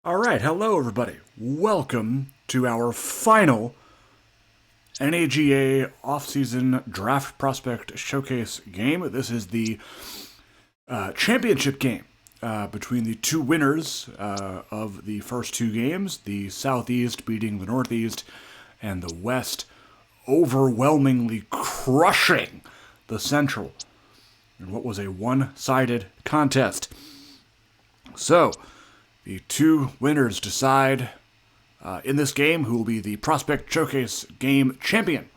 All right, hello everybody. Welcome to our final NAGA offseason draft prospect showcase game. This is the championship game between the two winners of the first two games, the Southeast beating the Northeast, and the West overwhelmingly crushing the Central in what was a one-sided contest. So, the two winners decide in this game who will be the Prospect Showcase game champion.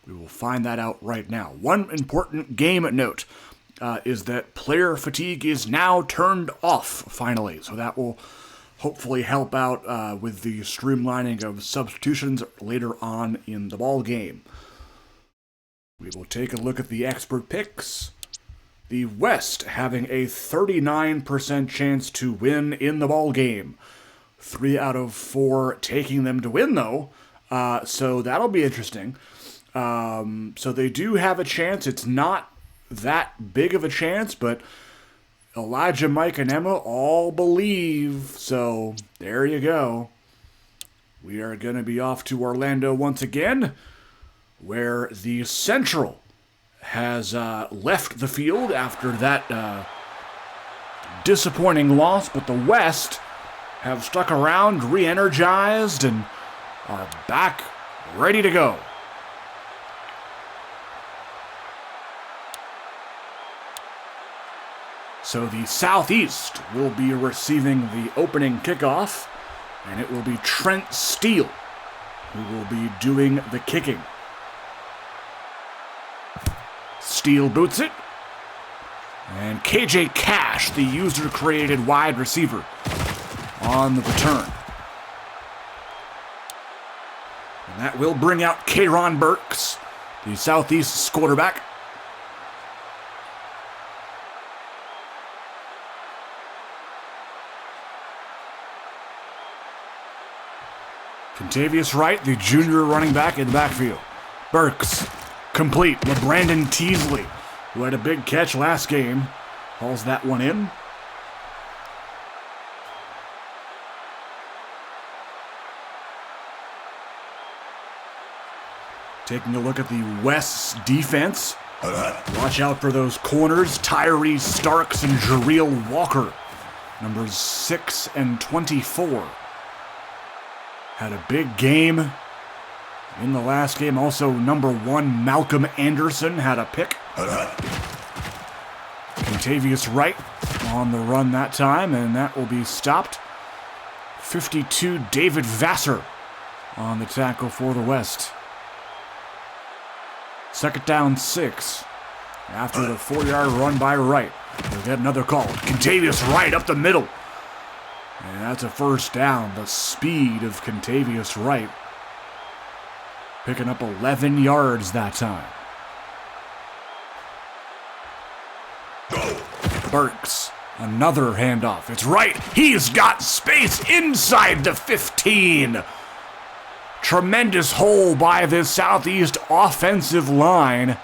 We will find that out right now. One important game note is that player fatigue is now turned off, finally. So that will hopefully help out with the streamlining of substitutions later on in the ball game. We will take a look at the expert picks. The West having a 39% chance to win in the ball game. 3 out of 4 taking them to win, though. So that'll be interesting. So they do have a chance. It's not that big of a chance, but Elijah, Mike, and Emma all believe. So there you go. We are going to be off to Orlando once again, where the Central has left the field after that disappointing loss, but the West have stuck around, re-energized, and are back ready to go. So the Southeast will be receiving the opening kickoff, and it will be Trent Steele who will be doing the kicking. Steele boots it. And KJ Cash, the user-created wide receiver, on the return. And that will bring out K'Ron Burks, the Southeast's quarterback. Contavious Wright, the junior running back in the backfield. Burks complete. LeBrandon Teasley, who had a big catch last game, hauls that one in. Taking a look at the West's defense. Watch out for those corners, Tyree Starks and Jareel Walker, numbers 6 and 24. Had a big game in the last game. Also, number 1, Malcolm Anderson had a pick. Contavious Wright on the run that time, and that will be stopped. 52, David Vassar on the tackle for the West. Second down, 6. After the 4-yard run by Wright, we'll get another call. Contavious Wright up the middle. And that's a first down. The speed of Contavious Wright, picking up 11 yards that time. Burks, another handoff. It's Wright. He's got space inside the 15. Tremendous hole by this Southeast offensive line.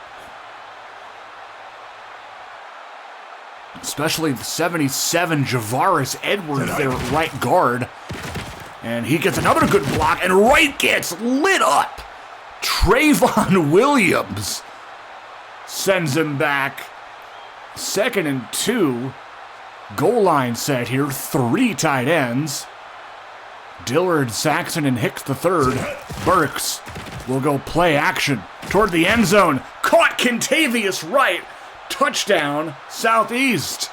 Especially the 77 Javaris Edwards there at right guard. And he gets another good block, and Wright gets lit up. Trayvon Williams sends him back. 2nd and 2. Goal line set here. 3 tight ends. Dillard, Saxon, and Hicks the third. Burks will go play action toward the end zone. Caught Contavious Wright. Touchdown, Southeast.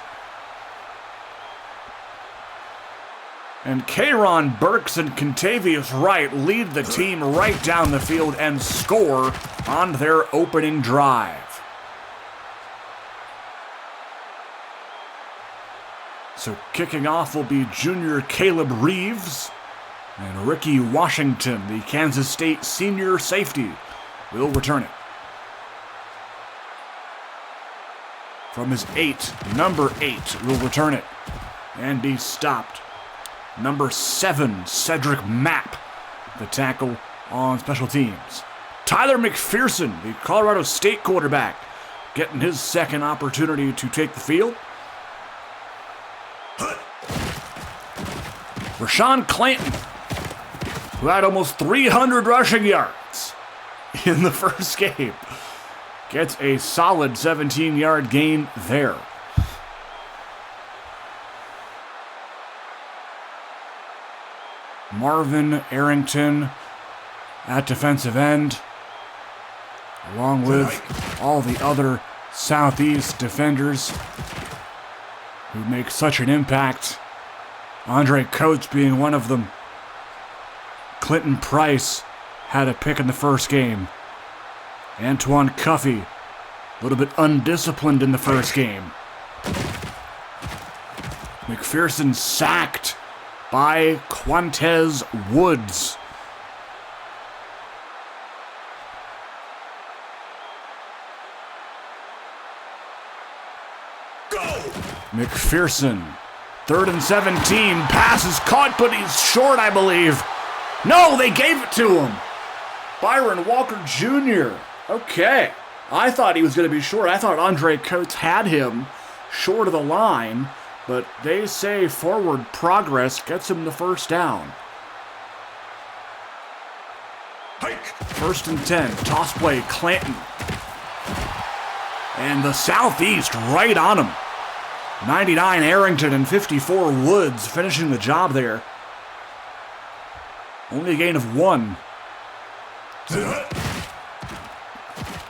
And K'Ron Burks and Contavious Wright lead the team right down the field and score on their opening drive. So kicking off will be junior Caleb Reeves, and Ricky Washington, the Kansas State senior safety, will return it. From his 8, number 8 will return it and be stopped. Number 7, Cedric Mapp, the tackle on special teams. Tyler McPherson, the Colorado State quarterback, getting his second opportunity to take the field. Rashawn Clanton, who had almost 300 rushing yards in the first game, gets a solid 17-yard gain there. Marvin Arrington at defensive end, along with all the other Southeast defenders who make such an impact. Andre Coates being one of them. Clinton Price had a pick in the first game. Antoine Cuffey, a little bit undisciplined in the first game. McPherson sacked by Quantez Woods. McPherson, 3rd and 17, pass is caught, but he's short, I believe. No, they gave it to him. Byron Walker Jr. Okay. I thought he was going to be short. I thought Andre Coates had him short of the line, but they say forward progress gets him the first down. 1st and 10, toss play, Clanton. And the Southeast right on him. 99 Arrington and 54 Woods finishing the job there. Only a gain of 1.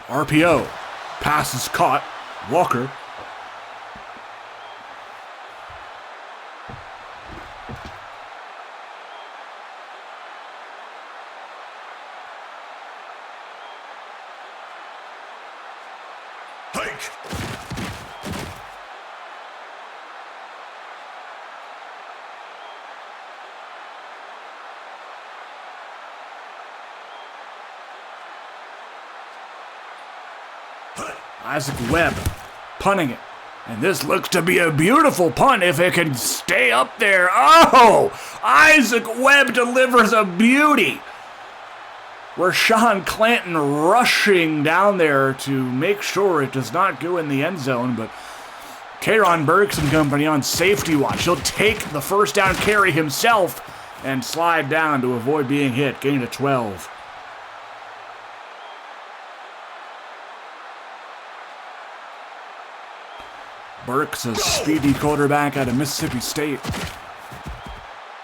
RPO. Pass is caught. Walker. Isaac Webb punting it. And this looks to be a beautiful punt if it can stay up there. Oh! Isaac Webb delivers a beauty. Rashawn Clanton rushing down there to make sure it does not go in the end zone, but K'Ron Burks and company on safety watch. He'll take the first down carry himself and slide down to avoid being hit. Gain of 12. Burks, a speedy quarterback out of Mississippi State.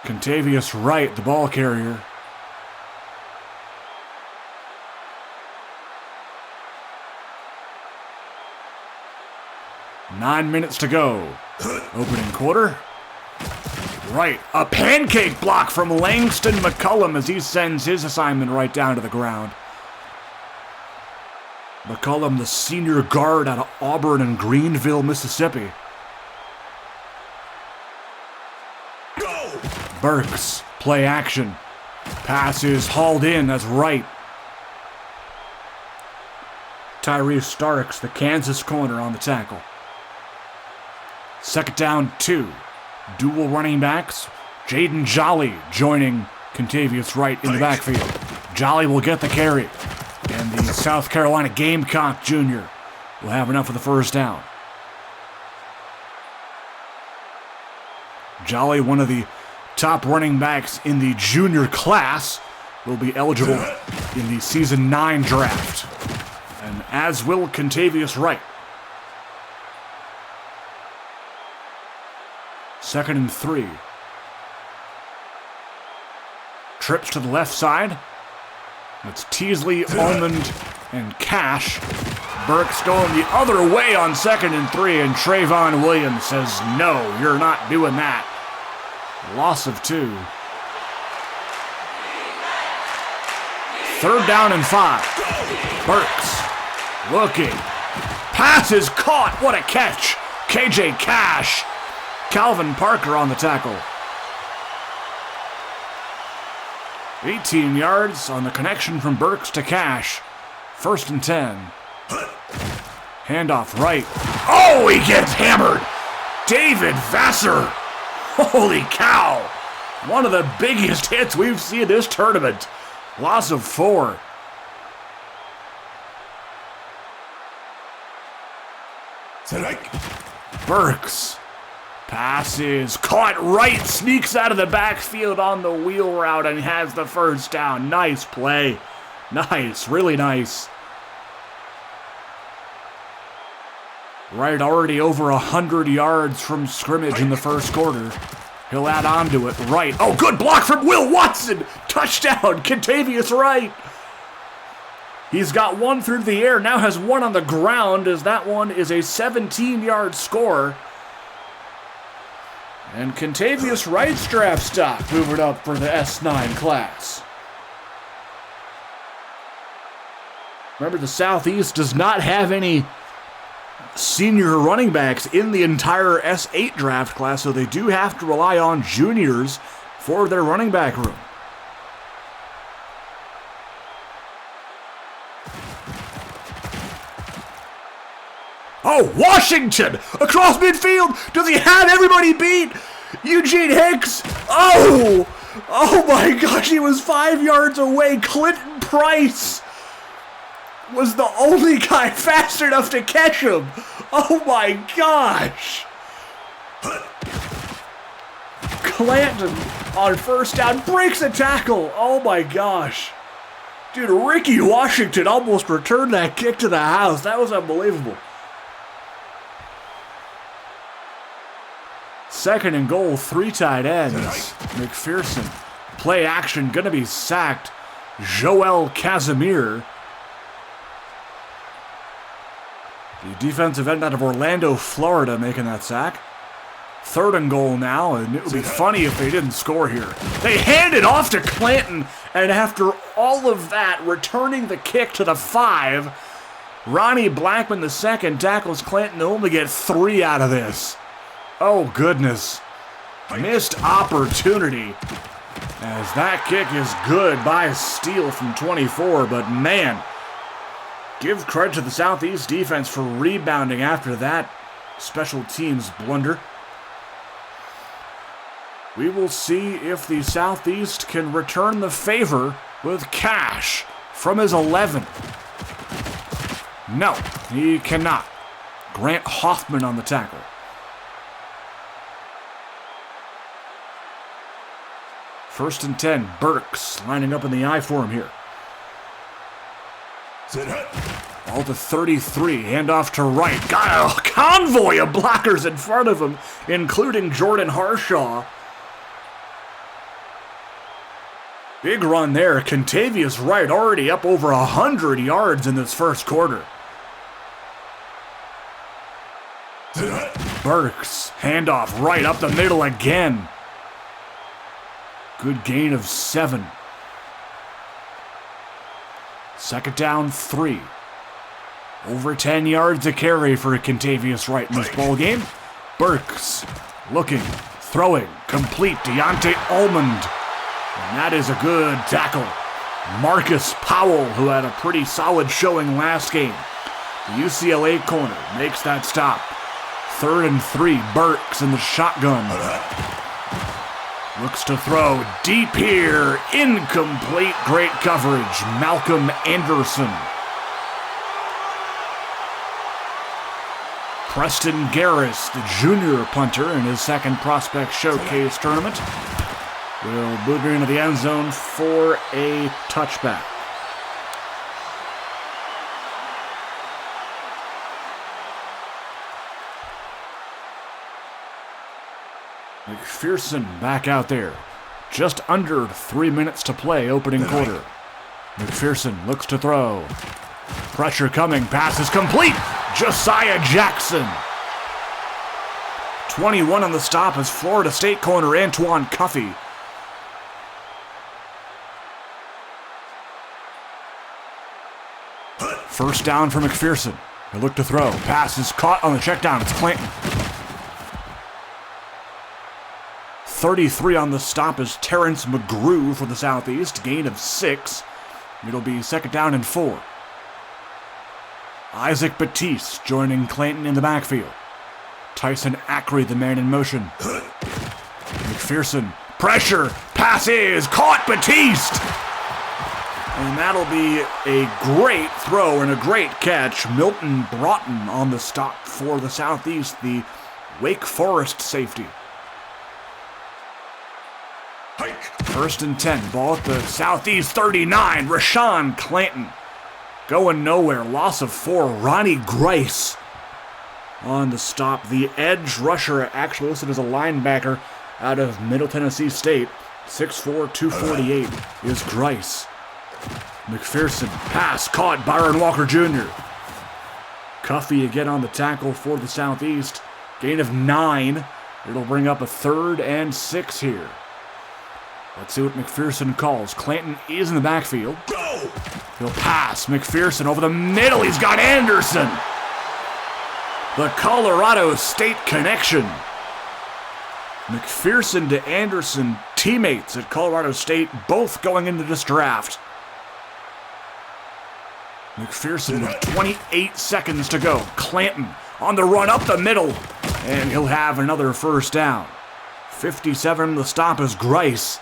Contavious Wright, the ball carrier. Nine minutes to go. Opening quarter. Right, a pancake block from Langston McCullum as he sends his assignment right down to the ground. McCullum, the senior guard out of Auburn and Greenville, Mississippi. Go! Burks, play action. Pass is hauled in as Wright. Tyrese Starks, the Kansas corner, on the tackle. 2nd down, 2. Dual running backs. Jaden Jolly joining Contavious Wright in the backfield. Jolly will get the carry. And the South Carolina Gamecock Jr. will have enough of the first down. Jolly, one of the top running backs in the junior class, will be eligible in the Season 9 draft. And as will Contavious Wright. 2nd and 3. Trips to the left side. It's Teasley, Almond, and Cash. Burks going the other way on 2nd and 3, and Trayvon Williams says, no, you're not doing that. Loss of 2. 3rd down and 5. Burks looking. Pass is caught. What a catch. KJ Cash. Calvin Parker on the tackle. 18 yards on the connection from Burks to Cash. 1st and 10. Handoff right. Oh, he gets hammered. David Vassar. Holy cow. One of the biggest hits we've seen this tournament. Loss of 4. Burks. Pass is caught right, sneaks out of the backfield on the wheel route and has the first down. Nice play. Nice, really nice. Wright already over 100 yards from scrimmage in the first quarter. He'll add on to it. Wright. Oh, good block from Will Watson. Touchdown, Contavious Wright. He's got one through the air, now has one on the ground, as that one is a 17-yard score. And Contavious Wright's draft stock moving up for the S9 class. Remember, the Southeast does not have any senior running backs in the entire S8 draft class, so they do have to rely on juniors for their running back room. Oh, Washington across midfield. Does he have everybody beat? Eugene Hicks. Oh my gosh, he was 5 yards away. Clinton Price was the only guy fast enough to catch him. Oh my gosh. Clanton on first down breaks a tackle. Oh my gosh. Dude, Ricky Washington almost returned that kick to the house. That was unbelievable. Second and goal, 3 tight ends. McPherson, play action, gonna be sacked. Joel Casimir. The defensive end out of Orlando, Florida, making that sack. Third and goal now, and it would be funny if they didn't score here. They hand it off to Clanton, and after all of that, returning the kick to the 5, Ronnie Blackman, the second, tackles Clanton to only get 3 out of this. Oh, goodness. Missed opportunity, as that kick is good by Steele from 24, but man, give credit to the Southeast defense for rebounding after that special teams blunder. We will see if the Southeast can return the favor with Cash from his 11. No, he cannot. Grant Hoffman on the tackle. First and 10, Burks lining up in the I for him here. Ball to 33, handoff to Wright. Got a convoy of blockers in front of him, including Jordan Harshaw. Big run there. Contavious Wright already up over 100 yards in this first quarter. Burks, handoff, Wright up the middle again. Good gain of 7. Second down, 3. Over 10 yards to carry for Contavious Wright in this ball game. Burks looking, throwing, complete. Deontay Almond. And that is a good tackle. Marcus Powell, who had a pretty solid showing last game. The UCLA corner makes that stop. Third and 3, Burks in the shotgun. Looks to throw deep here. Incomplete. Great coverage. Malcolm Anderson. Preston Garris, the junior punter in his second prospect showcase tournament, will boot it into the end zone for a touchback. McPherson back out there. Just under 3 minutes to play opening quarter. McPherson looks to throw. Pressure coming. Pass is complete. Josiah Jackson. 21 on the stop is Florida State corner Antoine Cuffey. First down for McPherson. They look to throw. Pass is caught on the check down. It's Clanton. 33 on the stop is Terrence McGrew for the Southeast. Gain of 6. It'll be second down and 4. Isaac Batiste joining Clanton in the backfield. Tyson Ackery, the man in motion. McPherson, pressure, pass is caught, Batiste! And that'll be a great throw and a great catch. Milton Broughton on the stop for the Southeast, the Wake Forest safety. First and 10, ball at the Southeast 39, Rashawn Clanton. Going nowhere, loss of 4, Ronnie Grice on the stop. The edge rusher, actually listed as a linebacker out of Middle Tennessee State. 6'4", 248 is Grice. McPherson, pass, caught, Byron Walker Jr. Cuffey again on the tackle for the Southeast. Gain of 9. It'll bring up a 3rd and 6 here. Let's see what McPherson calls. Clanton is in the backfield. Go! He'll pass. McPherson over the middle. He's got Anderson. The Colorado State connection. McPherson to Anderson, teammates at Colorado State, both going into this draft. McPherson with 28 seconds to go. Clanton on the run up the middle, and he'll have another first down. 57, the stop is Grice.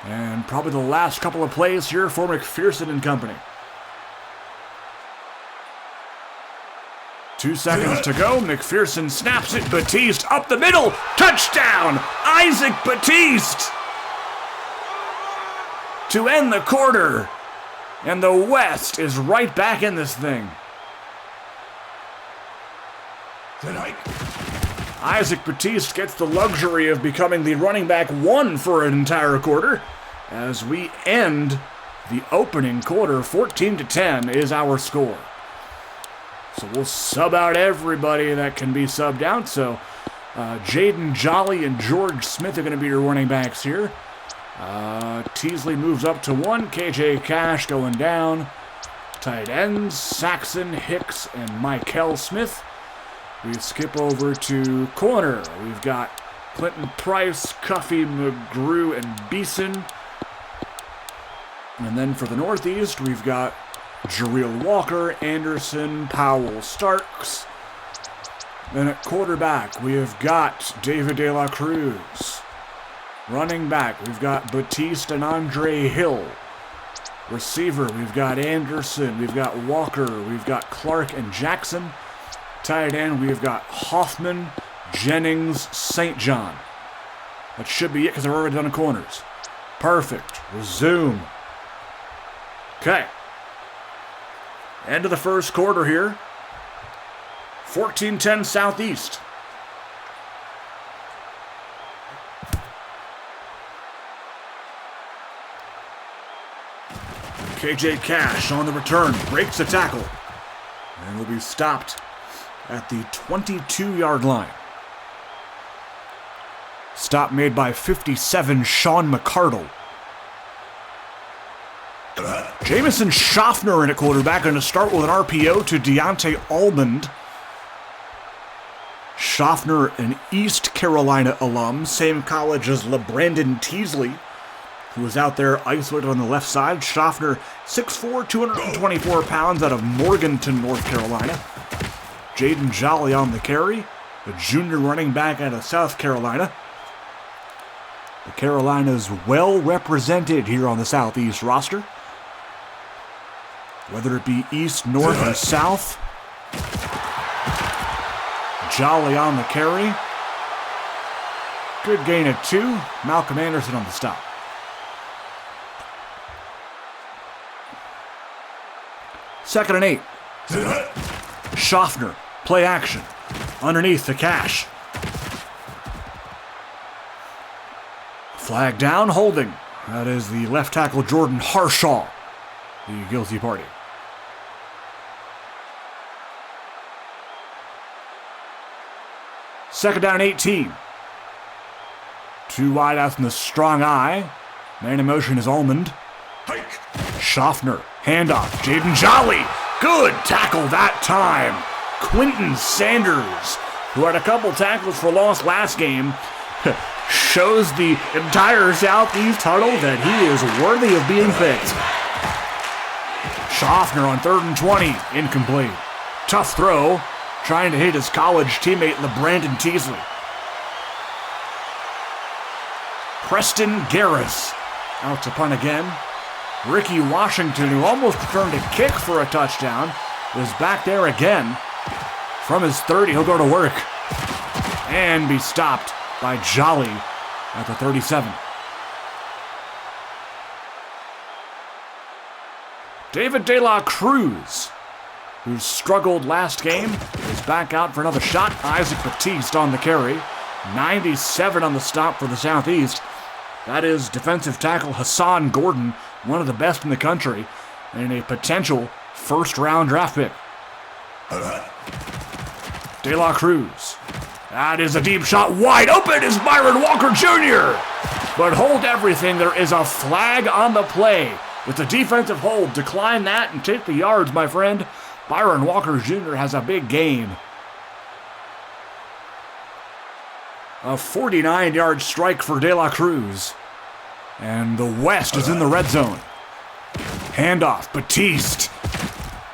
And probably the last couple of plays here for McPherson and company. 2 seconds to go. McPherson snaps it. Batiste up the middle. Touchdown! Isaac Batiste! To end the quarter. And the West is right back in this thing. Isaac Batiste gets the luxury of becoming the running back 1 for an entire quarter. As we end the opening quarter, 14-10 is our score. So we'll sub out everybody that can be subbed out. So Jaden Jolly and George Smith are going to be your running backs here. Teasley moves up to 1. KJ Cash going down. Tight ends, Saxon, Hicks, and Michael Smith. We skip over to corner. We've got Clinton Price, Cuffey, McGrew, and Beeson. And then for the Northeast, we've got Jareel Walker, Anderson, Powell, Starks. Then at quarterback, we have got David De La Cruz. Running back, we've got Batiste and Andre Hill. Receiver, we've got Anderson, we've got Walker, we've got Clark and Jackson. Tight end, we've got Hoffman, Jennings, St. John. That should be it because they're already done corners. Perfect. Resume. Okay. End of the first quarter here. 14-10 Southeast. KJ Cash on the return, breaks the tackle, and will be stopped at the 22-yard line. Stop made by 57, Sean McCardle. Jamison Schaffner in at quarterback, going to start with an RPO to Deontay Almond. Schaffner, an East Carolina alum, same college as LeBrandon Teasley, who was out there isolated on the left side. Schaffner, 6'4", 224 pounds, out of Morganton, North Carolina. Jaden Jolly on the carry, a junior running back out of South Carolina. The Carolinas well represented here on the Southeast roster. Whether it be East, North, or South. Jolly on the carry. Good gain of 2. Malcolm Anderson on the stop. Second and 8. Schaffner, play action. Underneath the Cash. Flag down, holding. That is the left tackle Jordan Harshaw, the guilty party. Second down, 18. 2 wide out in the strong eye. Man in motion is Almond. Schaffner, handoff, Jaden Jolly. Good tackle that time. Quentin Sanders, who had a couple tackles for loss last game, shows the entire Southeast huddle that he is worthy of being picked. Schaffner on 3rd and 20, incomplete. Tough throw, trying to hit his college teammate LeBrandon Teasley. Preston Garris out to punt again. Ricky Washington, who almost returned a kick for a touchdown, is back there again. From his 30, he'll go to work. and be stopped by Jolly at the 37. David De La Cruz, who struggled last game, is back out for another shot. Isaac Batiste on the carry. 97 on the stop for the Southeast. That is defensive tackle Hassan Gordon, one of the best in the country, and a potential first-round draft pick. De La Cruz. That is a deep shot. Wide open is Byron Walker Jr. But hold everything. There is a flag on the play. With the defensive hold, decline that and take the yards, my friend. Byron Walker Jr. has a big gain. A 49-yard strike for De La Cruz. And the West is in the red zone. Handoff, Batiste.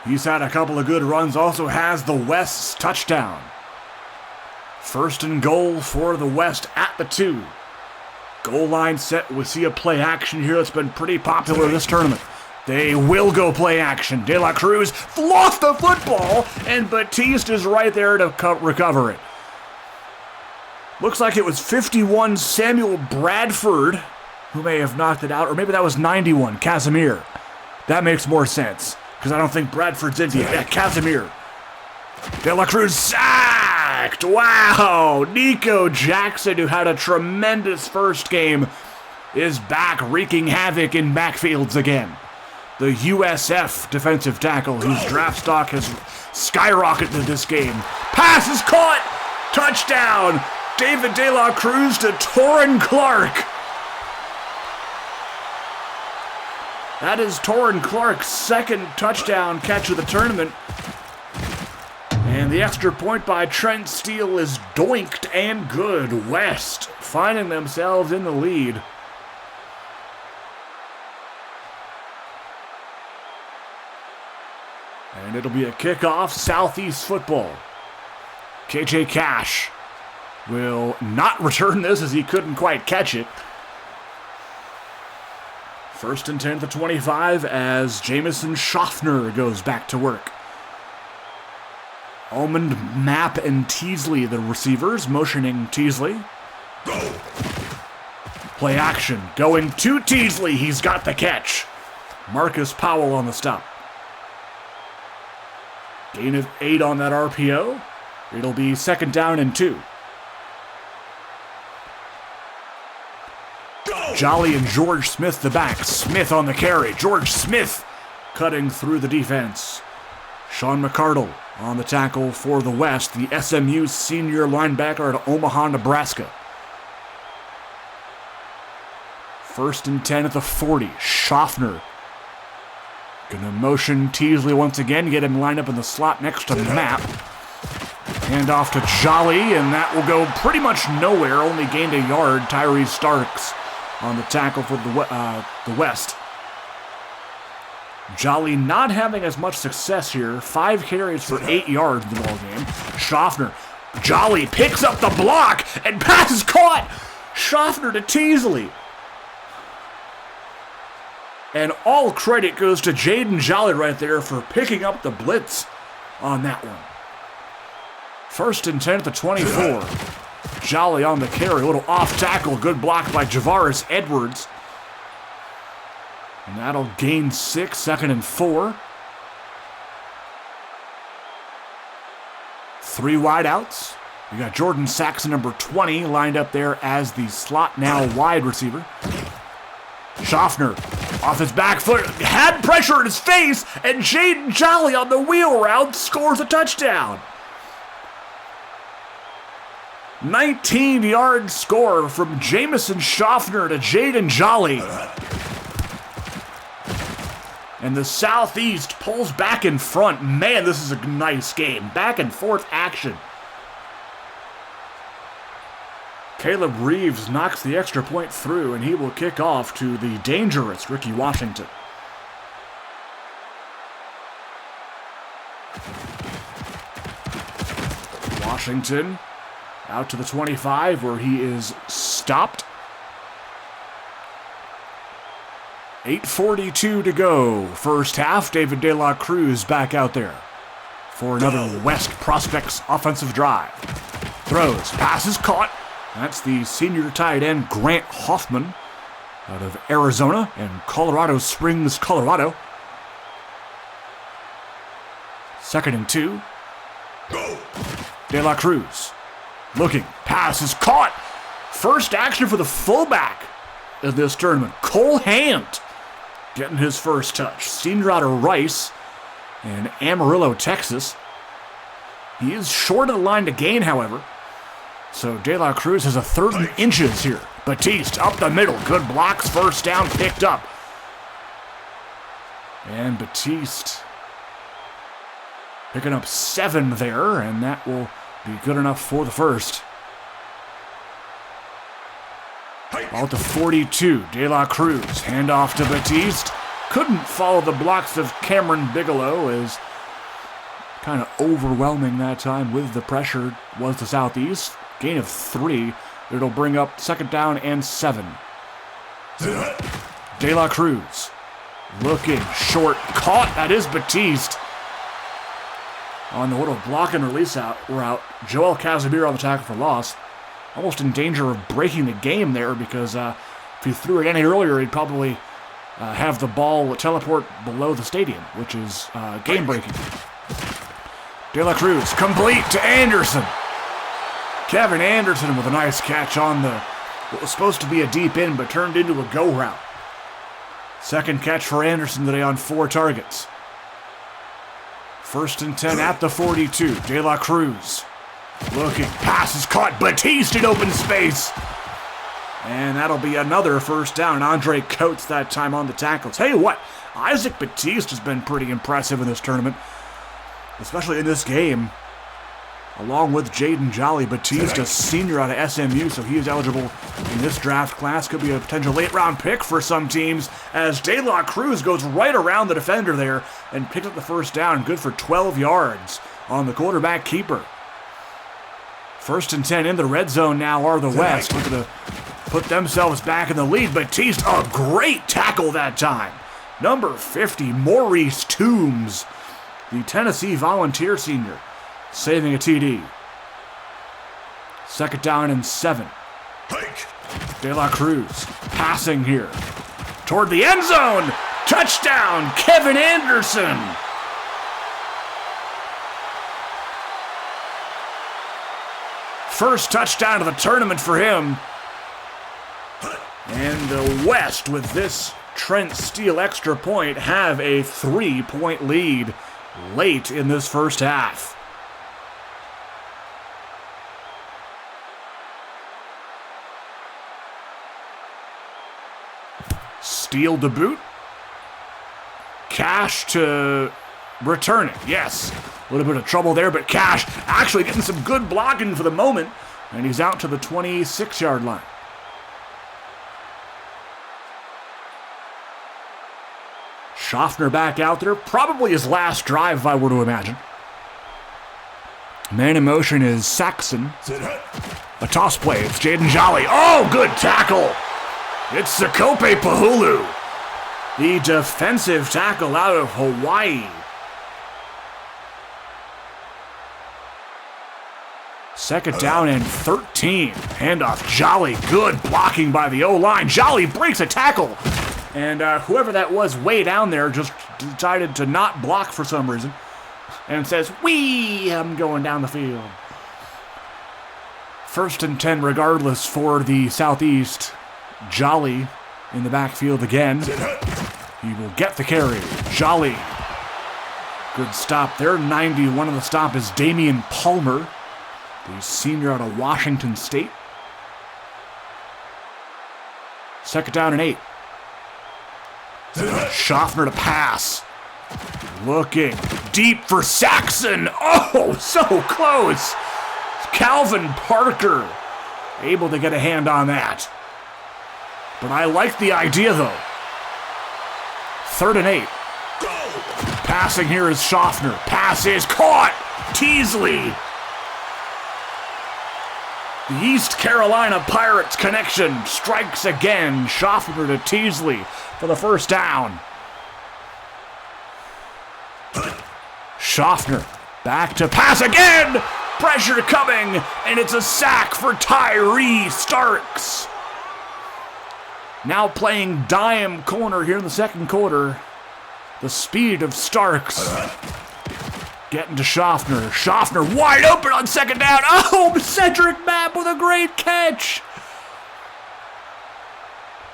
He's had a couple of good runs, also has the West's touchdown. First and goal for the West at the 2. Goal line set. We see a play action here that's been pretty popular this tournament. They will go play action. De La Cruz lost the football, and Batiste is right there to recover it. Looks like it was 51 Samuel Bradford who may have knocked it out, or maybe that was 91 Casimir. That makes more sense, because I don't think Bradford's Indian. Yeah, Casimir. De La Cruz sacked! Wow! Nico Jackson, who had a tremendous first game, is back wreaking havoc in backfields again. The USF defensive tackle, whose draft stock has skyrocketed this game. Pass is caught! Touchdown! David De La Cruz to Torrin Clark. That is Torrin Clark's second touchdown catch of the tournament. And the extra point by Trent Steele is doinked and good. West finding themselves in the lead. And it'll be a kickoff, Southeast football. KJ Cash will not return this as he couldn't quite catch it. First and 10 at the 25 as Jamison Schaffner goes back to work. Almond, Mapp, and Teasley, the receivers, motioning Teasley. Go. Play action, going to Teasley. He's got the catch. Marcus Powell on the stop. Gain of 8 on that RPO. It'll be second down and 2. Go. Jolly and George Smith the back. Smith on the carry. George Smith cutting through the defense. Sean McCardle on the tackle for the West, the SMU senior linebacker at Omaha, Nebraska. First and 10 at the 40. Schaffner gonna motion Teasley once again, get him lined up in the slot next to Mapp. Hand off to Jolly, and that will go pretty much nowhere. Only gained a yard. Tyree Starks on the tackle for the West. Jolly not having as much success here. 5 carries for 8 yards in the ballgame. Schaffner. Jolly picks up the block, and pass is caught. Schaffner to Teasley. And all credit goes to Jaden Jolly right there for picking up the blitz on that one. First and 10 at the 24. Jolly on the carry. A little off tackle. Good block by Javaris Edwards. And that'll gain 6, second and 4. 3 wideouts. We got Jordan Saxon, number 20, lined up there as the slot now wide receiver. Schaffner off his back foot, had pressure in his face, and Jaden Jolly on the wheel route scores a touchdown. 19-yard score from Jamison Schaffner to Jaden Jolly. And the Southeast pulls back in front. Man, this is a nice game. Back and forth action. Caleb Reeves knocks the extra point through, and he will kick off to the dangerous Ricky Washington. Washington out to the 25 where he is stopped. 8:42 to go. First half, David De La Cruz back out there for another West Prospects offensive drive. Throws. Pass is caught. That's the senior tight end, Grant Hoffman, out of Arizona and Colorado Springs, Colorado. 2nd and 2. Go. De La Cruz. Looking. Pass is caught. First action for the fullback of this tournament, Cole Hand, getting his first touch. Senior out of Rice in Amarillo, Texas. He is short of the line to gain, however. So De La Cruz has a 3rd and inches here. Batiste up the middle. Good blocks. First down picked up. And Batiste picking up 7 there, and that will be good enough for the first. Out to 42. De La Cruz. Handoff to Batiste. Couldn't follow the blocks of Cameron Bigelow, as kind of overwhelming that time with the pressure was the Southeast. Gain of 3. It'll bring up 2nd down and 7. De La Cruz. Looking short. Caught. That is Batiste. On the little block and release route, Joel Casimir on the tackle for loss. Almost in danger of breaking the game there, because if he threw it any earlier, he'd probably have the ball teleport below the stadium, which is game-breaking. De La Cruz, complete to Anderson. Kevin Anderson with a nice catch on what was supposed to be a deep end, but turned into a go route. 2nd catch for Anderson today on 4 targets. 1st and 10 at the 42. De La Cruz. Looking. Pass is caught. Batiste in open space. And that'll be another first down. Andre Coates that time on the tackle. Tell you what, Isaac Batiste has been pretty impressive in this tournament, especially in this game. Along with Jaden Jolly, Batiste, a senior out of SMU, so he is eligible in this draft class. Could be a potential late-round pick for some teams, as De La Cruz goes right around the defender there and picks up the first down. Good for 12 yards on the quarterback keeper. 1st and 10 in the red zone now are the West, looking to put themselves back in the lead. Batiste, a great tackle that time. Number 50, Maurice Toombs, the Tennessee Volunteer senior, saving a TD. 2nd down and 7. De La Cruz passing here toward the end zone. Touchdown, Kevin Anderson. First touchdown of the tournament for him. And the West, with this Trent Steele extra point, have a 3-point lead late in this first half. Steele to boot. Cash to return it. Yes. A little bit of trouble there, but Cash actually getting some good blocking for the moment, and he's out to the 26-yard line. Schaffner back out there. Probably his last drive, if I were to imagine. Man in motion is Saxon. A toss play. It's Jaden Jolly. Oh, good tackle. It's Sakope Pahulu, the defensive tackle out of Hawaii. Second down and 13. Handoff. Jolly. Good blocking by the O-line. Jolly breaks a tackle. And whoever that was way down there just decided to not block for some reason and says, "Wee, I'm going down the field." 1st and 10 regardless for the Southeast. Jolly in the backfield again. He will get the carry. Jolly. Good stop there. 91 on the stop is Damian Palmer, the senior out of Washington State. 2nd down and 8. Schaffner to pass. Looking deep for Saxon. Oh, so close. Calvin Parker able to get a hand on that. But I like the idea, though. 3rd and 8. Passing here is Schaffner. Pass is caught. Teasley. The East Carolina Pirates connection strikes again. Schaffner to Teasley for the first down. Schaffner back to pass again. Pressure coming, and it's a sack for Tyree Starks. Now playing dime corner here in the second quarter. The speed of Starks. Getting to Schaffner. Schaffner wide open on second down. Oh, Cedric Mapp with a great catch.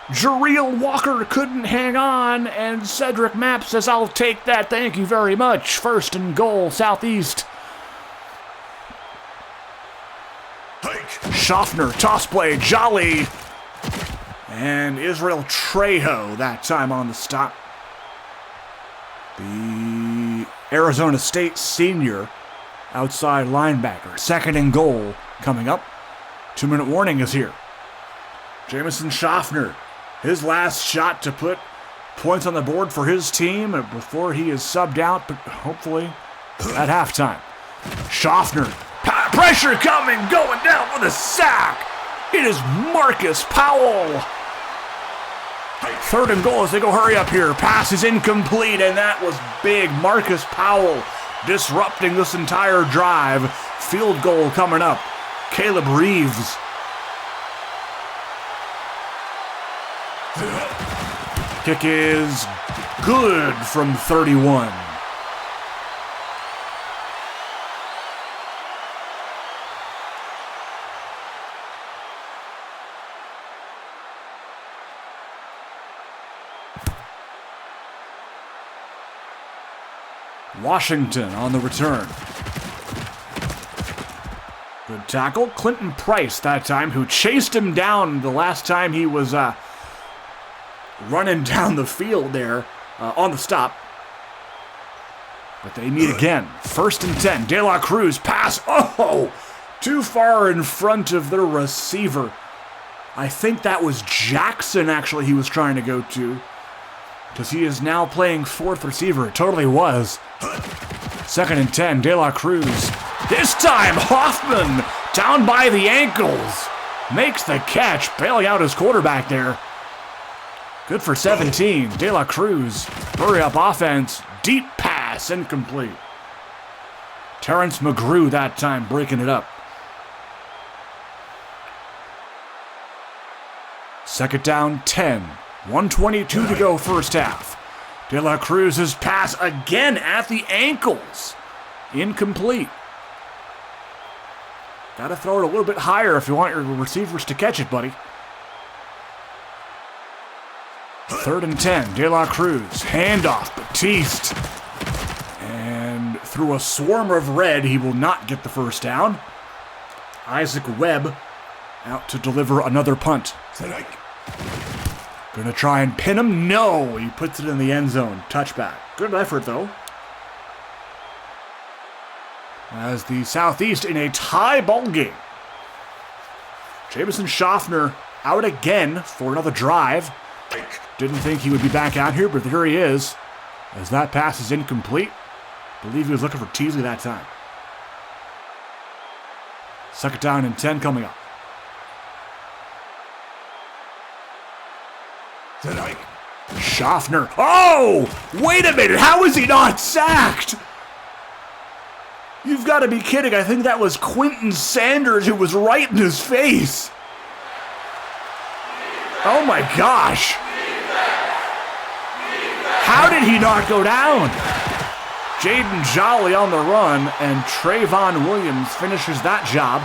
Jareel Walker couldn't hang on, and Cedric Mapp says, I'll take that, thank you very much. First and goal, Southeast. Schaffner, toss play, Jolly. And Israel Trejo that time on the stop. The Arizona State senior outside linebacker. Second and goal coming up. 2-minute warning is here. Jamison Schaffner, his last shot to put points on the board for his team before he is subbed out, but hopefully at halftime. Schaffner, pressure coming, going down with a sack. It is Marcus Powell. Third and goal as they go hurry up here. Pass is incomplete, and that was big. Marcus Powell disrupting this entire drive. Field goal coming up. Caleb Reeves. Kick is good from 31. Washington on the return. Good tackle. Clinton Price that time, who chased him down the last time he was running down the field there on the stop. But they meet again. First and 10. De La Cruz pass. Oh! Too far in front of the receiver. I think that was Jackson, actually, he was trying to go to. Because he is now playing fourth receiver. It totally was. Second and 10. De La Cruz. This time, Hoffman down by the ankles. Makes the catch, bailing out his quarterback there. Good for 17. De La Cruz. Hurry up offense. Deep pass. Incomplete. Terrence McGrew that time breaking it up. Second down 10. 1:22 to go first half. De La Cruz's pass again at the ankles. Incomplete. Got to throw it a little bit higher if you want your receivers to catch it, buddy. Third and 10. De La Cruz. Handoff. Batiste. And through a swarm of red, he will not get the first down. Isaac Webb out to deliver another punt. Gonna try and pin him? No! He puts it in the end zone. Touchback. Good effort, though. As the Southeast in a tie ball game. Jamison Schaffner out again for another drive. Didn't think he would be back out here, but here he is. As that pass is incomplete. Believe he was looking for Teasley that time. Second down and 10 coming up. Schaffner. Oh! Wait a minute! How is he not sacked? You've got to be kidding. I think that was Quentin Sanders who was right in his face. Oh my gosh. How did he not go down? Jaden Jolly on the run, and Trayvon Williams finishes that job.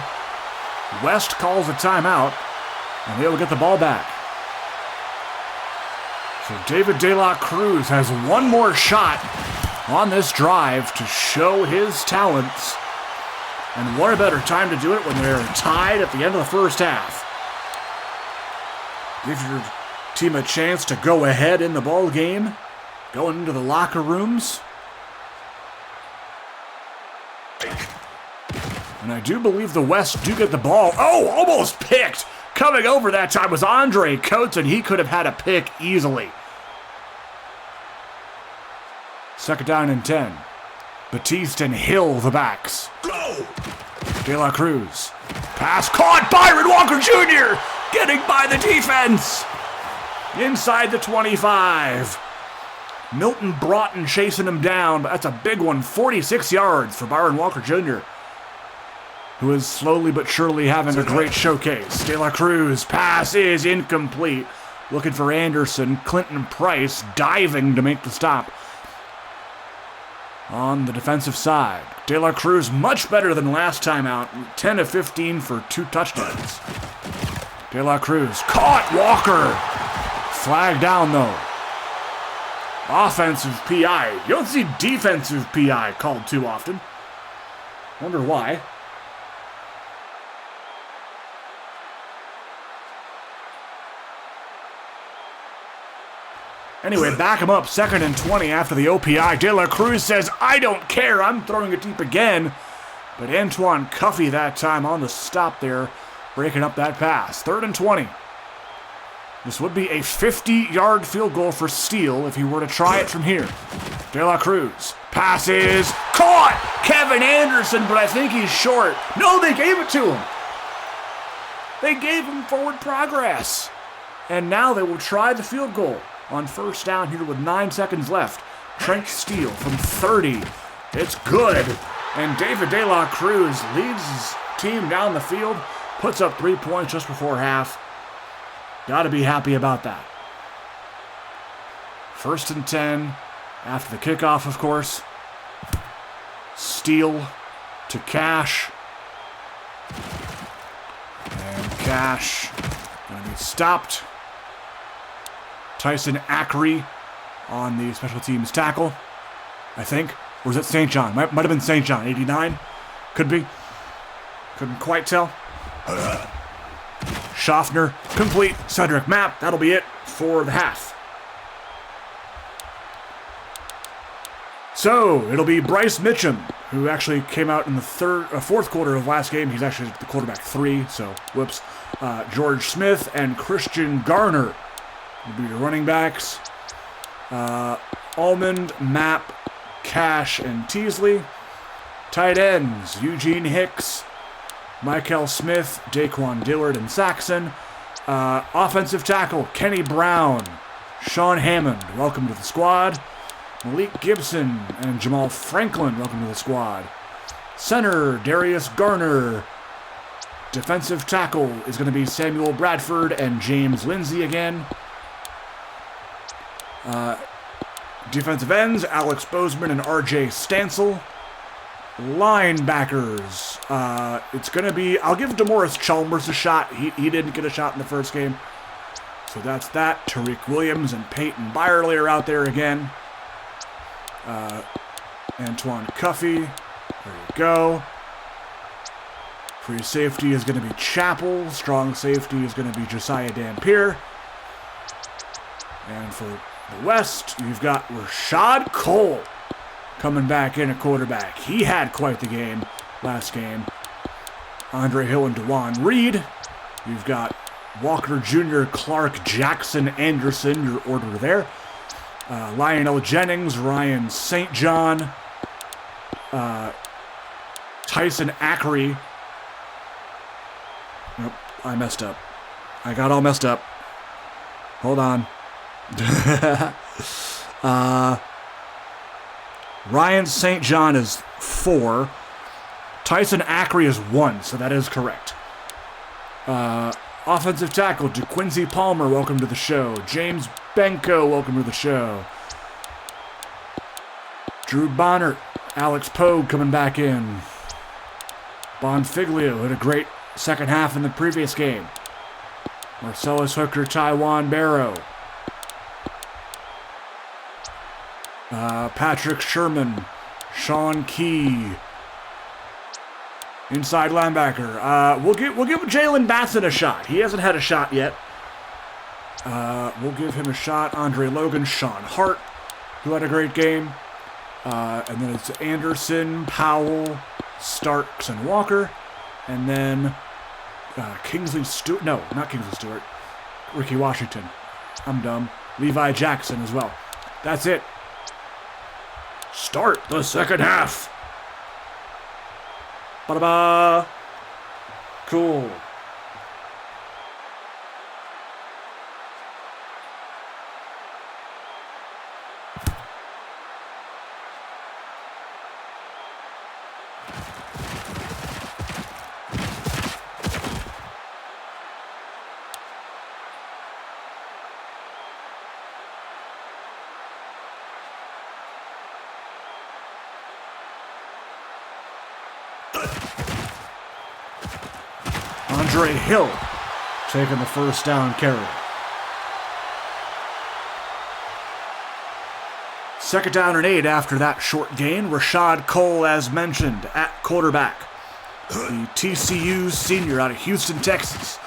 West calls a timeout, and they will get the ball back. So David De La Cruz has one more shot on this drive to show his talents. And what a better time to do it when they're tied at the end of the first half. Give your team a chance to go ahead in the ball game, going into the locker rooms. And I do believe the West do get the ball. Oh, almost picked. Coming over that time was Andre Coates, and he could have had a pick easily. Second down and 10. Batiste and Hill, the backs. Go! De La Cruz. Pass caught. Byron Walker Jr. getting by the defense. Inside the 25. Milton Broughton chasing him down, but that's a big one. 46 yards for Byron Walker Jr. who is slowly but surely having a great showcase. De La Cruz, pass is incomplete. Looking for Anderson. Clinton Price diving to make the stop. On the defensive side, De La Cruz much better than last time out. 10 of 15 for 2 touchdowns. De La Cruz caught Walker. Flag down though. Offensive PI. You don't see defensive PI called too often. Wonder why. Anyway, back him up, 2nd and 20 after the OPI. De La Cruz says, I don't care, I'm throwing it deep again. But Antoine Cuffey that time on the stop there, breaking up that pass. 3rd and 20. This would be a 50-yard field goal for Steele if he were to try it from here. De La Cruz, passes, caught! Kevin Anderson, but I think he's short. No, they gave it to him. They gave him forward progress. And now they will try the field goal. On 1st down here with 9 seconds left. Trent Steele from 30. It's good. And David De La Cruz leads his team down the field. Puts up 3 points just before half. Got to be happy about that. 1st and 10. After the kickoff, of course. Steele to Cash. And Cash going to be stopped. Tyson Ackery on the special teams tackle, I think. Or was it St. John? Might have been St. John, 89. Could be. Couldn't quite tell. Schaffner, complete. Cedric Mapp, that'll be it for the half. So, it'll be Bryce Mitchum, who actually came out in the 4th quarter of last game. He's actually the quarterback 3, so whoops. George Smith and Christian Garner will be your running backs. Almond, Mapp, Cash, and Teasley. Tight ends, Eugene Hicks, Michael Smith, Daquan Dillard, and Saxon. Offensive tackle, Kenny Brown, Sean Hammond, welcome to the squad. Malik Gibson and Jamal Franklin, welcome to the squad. Center, Darius Garner. Defensive tackle is going to be Samuel Bradford and James Lindsay again. Defensive ends, Alex Bozeman and RJ Stansel. Linebackers, it's going to be, I'll give DeMaurice Chalmers a shot. He didn't get a shot in the first game. So that's that. Tariq Williams and Peyton Byerly are out there again. Antoine Cuffey, there you go. Free safety is going to be Chappell. Strong safety is going to be Josiah Dampier. And for the West, you've got Rashad Cole coming back in at quarterback. He had quite the game last game. Andre Hill and DeJuan Reed. You've got Walker Jr., Clark, Jackson, Anderson, your order there. Lionel Jennings, Ryan St. John, Tyson Ackery. Nope, I messed up. I got all messed up. Hold on. Ryan St. John is 4. Tyson Ackery is 1, so that is correct. Offensive tackle, DeQuincy Palmer, welcome to the show. James Benko, welcome to the show. Drew Bonner, Alex Pogue coming back in. Bonfiglio had a great second half in the previous game. Marcellus Hooker, Taiwan Barrow. Patrick Sherman, Sean Key. Inside linebacker. We'll give Jalen Bassett a shot. He hasn't had a shot yet. We'll give him a shot. Andre Logan, Sean Hart, who had a great game. And then it's Anderson, Powell, Starks, and Walker. And then Kingsley Stewart. No, not Kingsley Stewart. Ricky Washington. I'm dumb. Levi Jackson as well. That's it. Start the second half. Ba-da-ba. Cool. Andre Hill taking the first down carry. Second down and 8 after that short gain. Rashad Cole, as mentioned, at quarterback. The TCU senior out of Houston, Texas.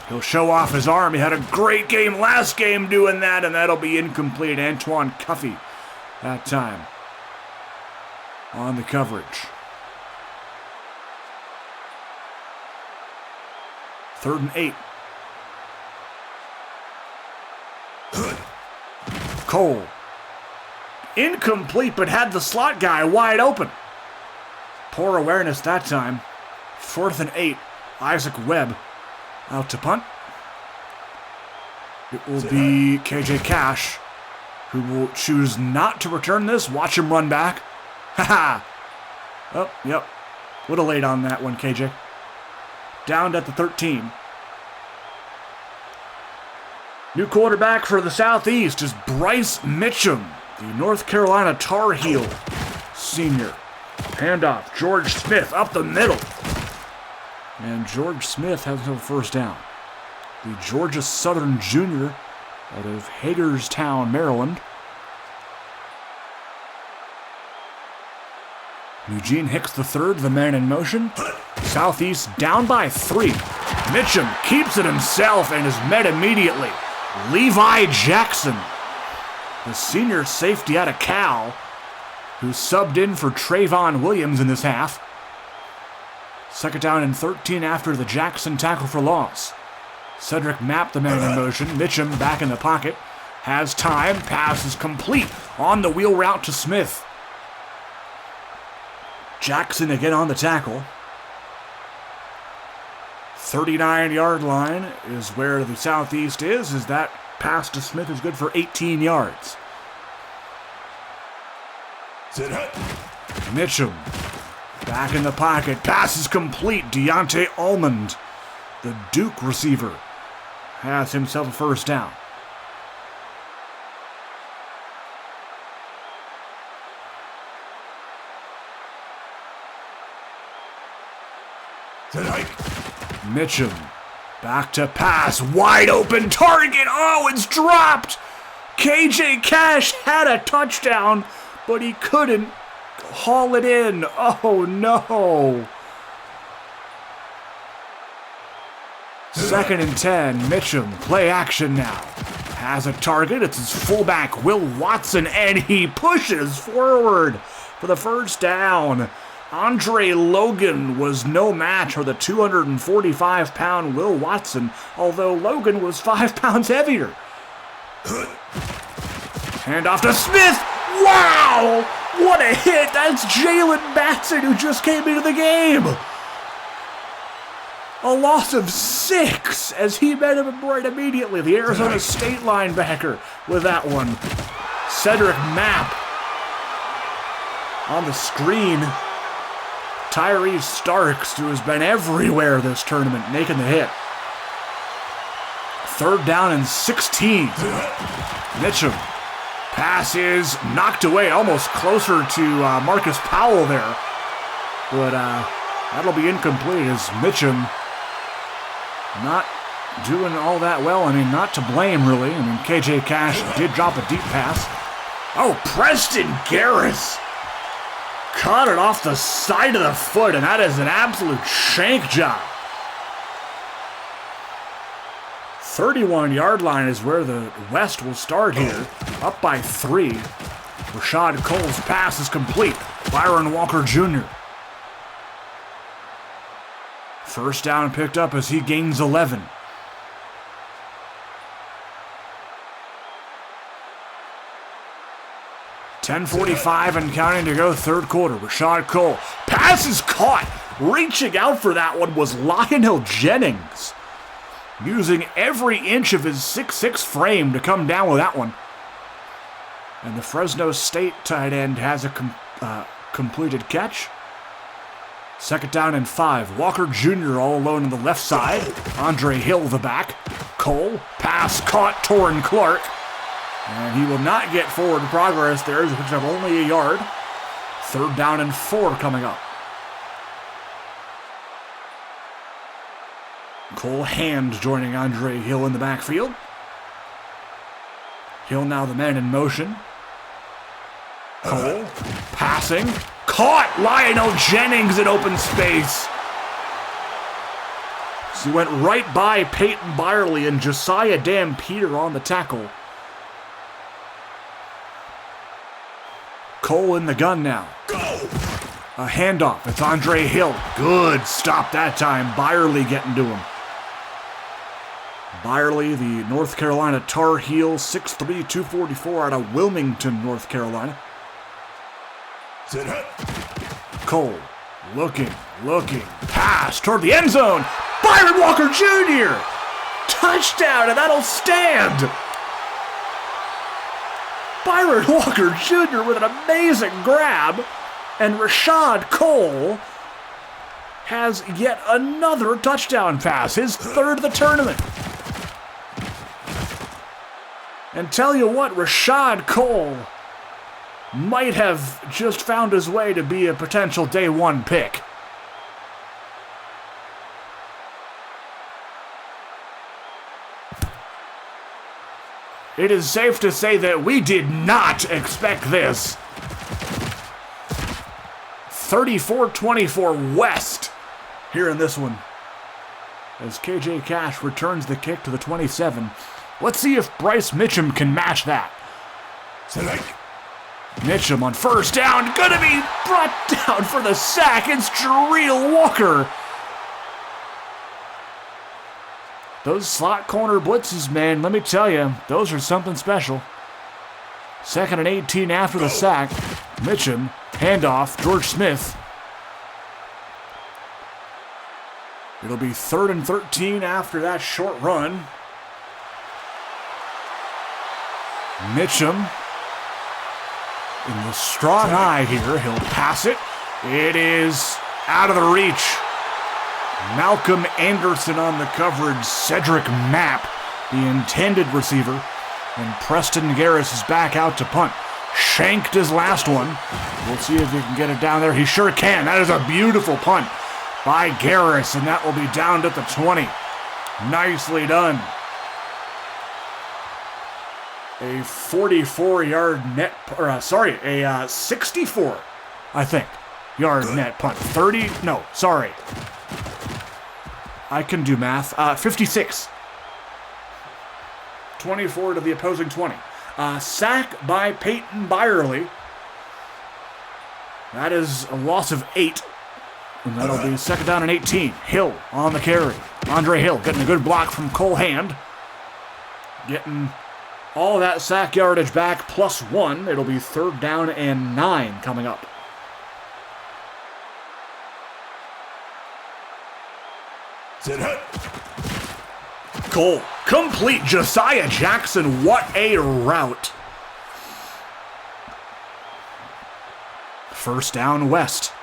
He'll show off his arm. He had a great game last game doing that, and that'll be incomplete. Antoine Cuffey that time on the coverage. 3rd and 8. Cole. Incomplete, but had the slot guy wide open. Poor awareness that time. 4th and 8. Isaac Webb out to punt. It will be KJ Cash, who will choose not to return this. Watch him run back. Haha. Oh, yep. Would have laid on that one, KJ. Downed at the 13. New quarterback for the Southeast is Bryce Mitchum, the North Carolina Tar Heel senior. Handoff, George Smith up the middle. And George Smith has no first down. The Georgia Southern junior out of Hagerstown, Maryland. Eugene Hicks III, the man in motion. Southeast down by 3. Mitchum keeps it himself and is met immediately. Levi Jackson, the senior safety out of Cal, who subbed in for Trayvon Williams in this half. Second down and 13 after the Jackson tackle for loss. Cedric Mapp, the man in motion. Mitchum back in the pocket. Has time. Pass is complete on the wheel route to Smith. Jackson again on the tackle. 39-yard line is where the Southeast is. As that pass to Smith is good for 18 yards. Mitchum back in the pocket. Pass is complete. Deontay Almond, the Duke receiver, has himself a first down. Mitchum back to pass. Wide open target. Oh, it's dropped. KJ Cash had a touchdown, but he couldn't haul it in. Oh, no. 2nd and 10. Mitchum, play action now. Has a target. It's his fullback, Will Watson, and he pushes forward for the first down. Andre Logan was no match for the 245-pound Will Watson, although Logan was 5 pounds heavier. Hand off to Smith. Wow! What a hit! That's Jalen Batson, who just came into the game. A loss of 6 as he met him right immediately. The Arizona State linebacker with that one. Cedric Mapp on the screen. Tyree Starks, who has been everywhere this tournament, making the hit. 3rd down and 16. Mitchum. Pass is knocked away, almost closer to Marcus Powell there. But that'll be incomplete as Mitchum not doing all that well. I mean, not to blame, really. I mean, KJ Cash did drop a deep pass. Oh, Preston Garris caught it off the side of the foot, and that is an absolute shank job. 31-yard line is where the West will start here. Up by 3. Rashad Cole's pass is complete. Byron Walker Jr. First down picked up as he gains 11. .10:45 and counting to go, 3rd quarter. Rashad Cole. Pass is caught. Reaching out for that one was Lionel Jennings, using every inch of his 6'6" frame to come down with that one. And the Fresno State tight end has a completed catch. 2nd down and 5. Walker Jr. all alone on the left side. Andre Hill the back. Cole. Pass caught. Torrin Clark. And he will not get forward progress there. He picks up only a yard. 3rd down and 4 coming up. Cole Hand joining Andre Hill in the backfield. Hill now the man in motion. Cole passing. Caught Lionel Jennings in open space. So he went right by Peyton Byerly and Josiah Dan Peter on the tackle. Cole in the gun now. A handoff. It's Andre Hill. Good stop that time. Byerly getting to him. Byerly, the North Carolina Tar Heel, 6'3", 244 out of Wilmington, North Carolina. Cole, looking, pass toward the end zone. Byron Walker Jr. Touchdown, and that'll stand. Byron Walker Jr. with an amazing grab, and Rashad Cole has yet another touchdown pass, his third of the tournament. And tell you what, Rashad Cole might have just found his way to be a potential day one pick. It is safe to say that we did not expect this. 34-24 West here in this one. As KJ Cash returns the kick to the 27. Let's see if Bryce Mitchum can match that. Mitchum on first down, gonna be brought down for the sack. It's Jarrell Walker. Those slot corner blitzes, man, let me tell you, those are something special. 2nd and 18 after the sack. Mitchum, handoff, George Smith. It'll be 3rd and 13 after that short run. Mitchum in the strong eye here. He'll pass it. It is out of the reach. Malcolm Anderson on the coverage. Cedric Mapp, the intended receiver. And Preston Garris is back out to punt. Shanked his last one. We'll see if he can get it down there. He sure can. That is a beautiful punt by Garris, and that will be down at the 20. Nicely done. A 44-yard net, a 64, I think, yard net punt. 30, no, sorry. I can do math. 56. 24 to the opposing 20. Sack by Peyton Byerly. That is a loss of 8. And that'll be 2nd down and 18. Hill on the carry. Andre Hill getting a good block from Cole Hand. Getting all that sack yardage back plus 1. It'll be 3rd down and 9 coming up. Cole, complete. Josiah Jackson, what a route. 1st down West.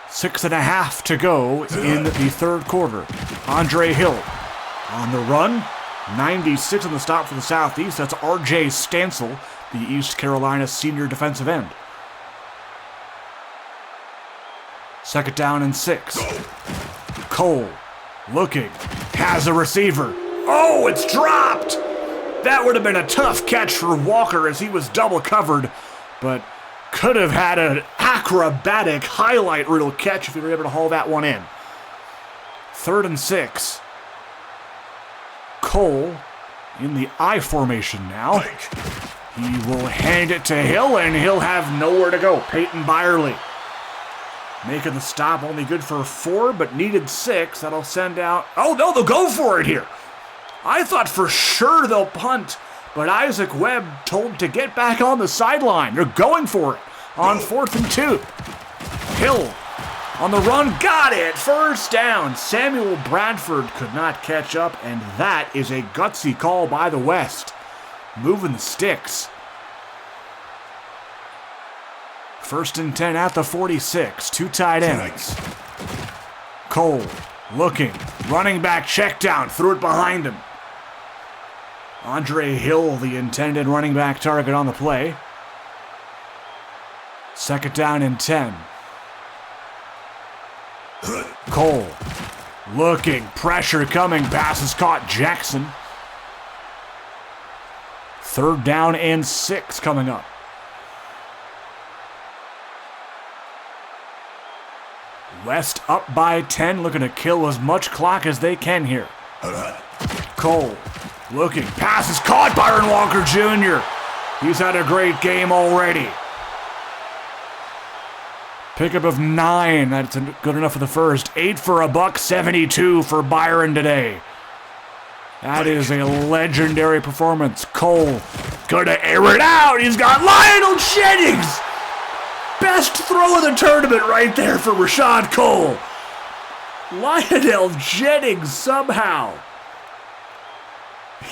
6.5 to go in the 3rd quarter. Andre Hill on the run. 96 on the stop for the Southeast. That's R.J. Stansel, the East Carolina senior defensive end. 2nd down and 6. Cole looking, has a receiver. Oh, it's dropped! That would have been a tough catch for Walker as he was double covered, but could have had an acrobatic highlight reel catch if he were able to haul that one in. 3rd and 6. Cole in the I formation now. He will hand it to Hill, and he'll have nowhere to go. Peyton Byerly making the stop, only good for 4, but needed 6. That'll send out... Oh, no, they'll go for it here. I thought for sure they'll punt, but Isaac Webb told to get back on the sideline. They're going for it on 4th and 2. Hill on the run, got it. 1st down. Samuel Bradford could not catch up, and that is a gutsy call by the West. Moving the sticks. 1st and 10 at the 46. 2 tight ends. Cole looking. Running back check down. Threw it behind him. Andre Hill, the intended running back target on the play. 2nd down and 10. Cole looking, pressure coming, pass is caught. Jackson. 3rd down and 6 coming up. West up by 10, looking to kill as much clock as they can here. Cole looking, pass is caught. Byron Walker Jr. He's had a great game already. Pickup of 9, that's good enough for the first. 8 for $172 for Byron today. That is a legendary performance. Cole gonna air it out. He's got Lionel Jennings. Best throw of the tournament right there for Rashad Cole. Lionel Jennings somehow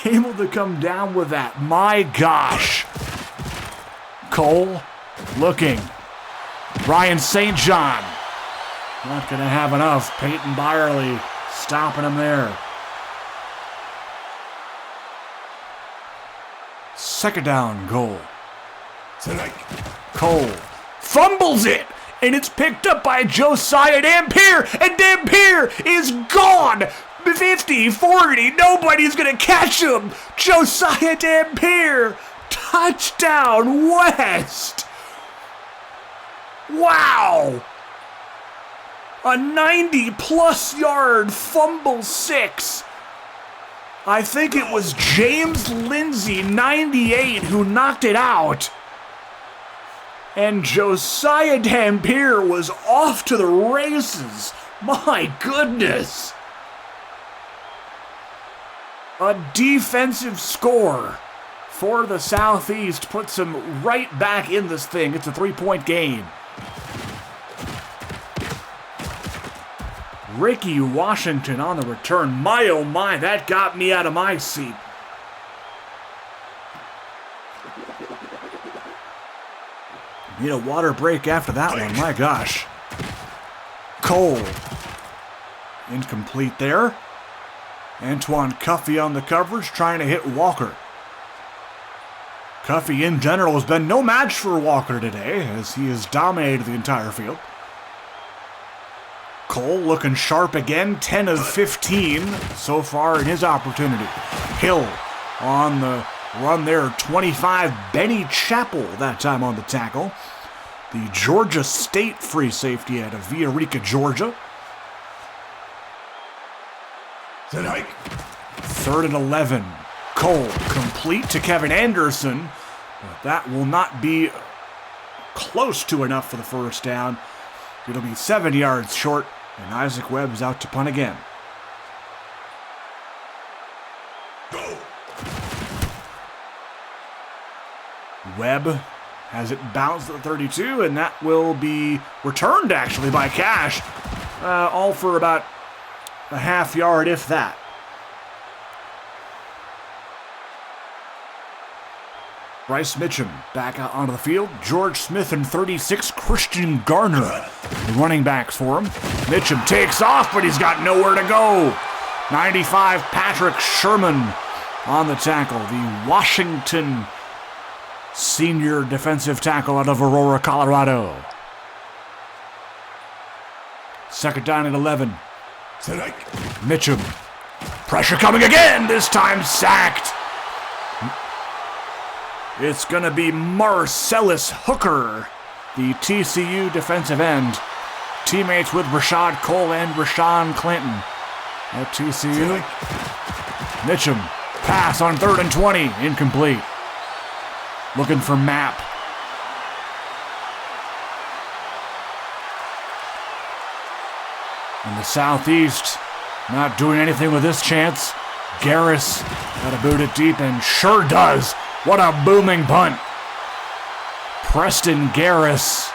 able to come down with that. My gosh. Cole looking. Ryan St. John. Not going to have enough. Peyton Byerly stopping him there. 2nd down goal. Cole fumbles it, and it's picked up by Josiah Dampier, and Dampier is gone. 50, 40, nobody's going to catch him. Josiah Dampier, touchdown West. Wow. A 90-plus yard fumble 6. I think it was James Lindsay, 98, who knocked it out. And Josiah Dampier was off to the races. My goodness. A defensive score for the Southeast puts him right back in this thing. It's a 3-point game. Ricky Washington on the return. My oh my, that got me out of my seat. Need a water break after that one, my gosh. Cole. Incomplete there. Antoine Cuffey on the coverage, trying to hit Walker. Cuffey in general has been no match for Walker today, as he has dominated the entire field. Cole looking sharp again, 10 of 15 so far in his opportunity. Hill on the run there, 25. Benny Chappell that time on the tackle. The Georgia State free safety out of Villarica, Georgia. 3rd and 11. Cole complete to Kevin Anderson, but that will not be close to enough for the first down. It'll be 7 yards short, and Isaac Webb's out to punt again. Webb has it bounced at the 32, and that will be returned actually by Cash, all for about a half yard, if that. Bryce Mitchum back out onto the field. George Smith and 36, Christian Garner, the running backs for him. Mitchum takes off, but he's got nowhere to go. 95, Patrick Sherman on the tackle. The Washington senior defensive tackle out of Aurora, Colorado. 2nd down and 11. Mitchum. Pressure coming again, this time sacked. It's going to be Marcellus Hooker, the TCU defensive end. Teammates with Rashad Cole and Rashawn Clinton at TCU. Mitchum, pass on 3rd and 20, incomplete. Looking for Mapp. In the Southeast, not doing anything with this chance. Garris got to boot it deep, and sure does. What a booming punt. Preston Garris.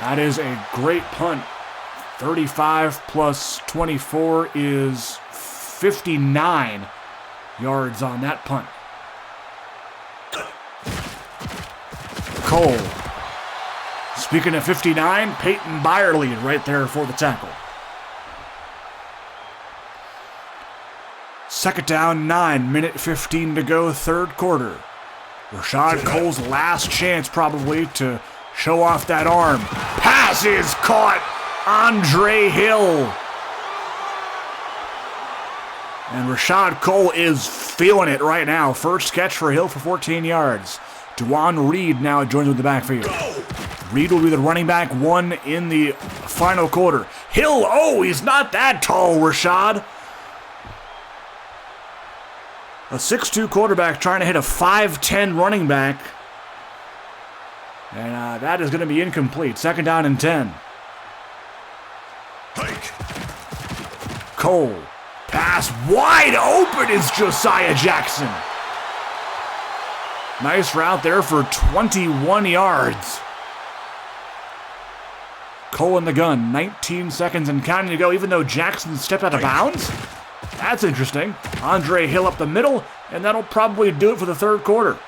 That is a great punt. 35 plus 24 is 59 yards on that punt. Cole. Speaking of 59, Peyton Byerly right there for the tackle. 2nd down, 9, minute 15 to go, 3rd quarter. Rashad Cole's last chance probably to show off that arm. Pass is caught Andre Hill. And Rashad Cole is feeling it right now. First catch for Hill for 14 yards. Dwan Reed now joins with the backfield. Reed will be the running back one in the final quarter. Hill, oh, he's not that tall, Rashad. A 6'2 quarterback trying to hit a 5'10 running back. And that is going to be incomplete. Second down and 10. Cole. Pass wide open is Josiah Jackson. Nice route there for 21 yards. Cole in the gun. 19 seconds and counting to go, even though Jackson stepped out of bounds. That's interesting. Andre Hill up the middle, and that'll probably do it for the third quarter.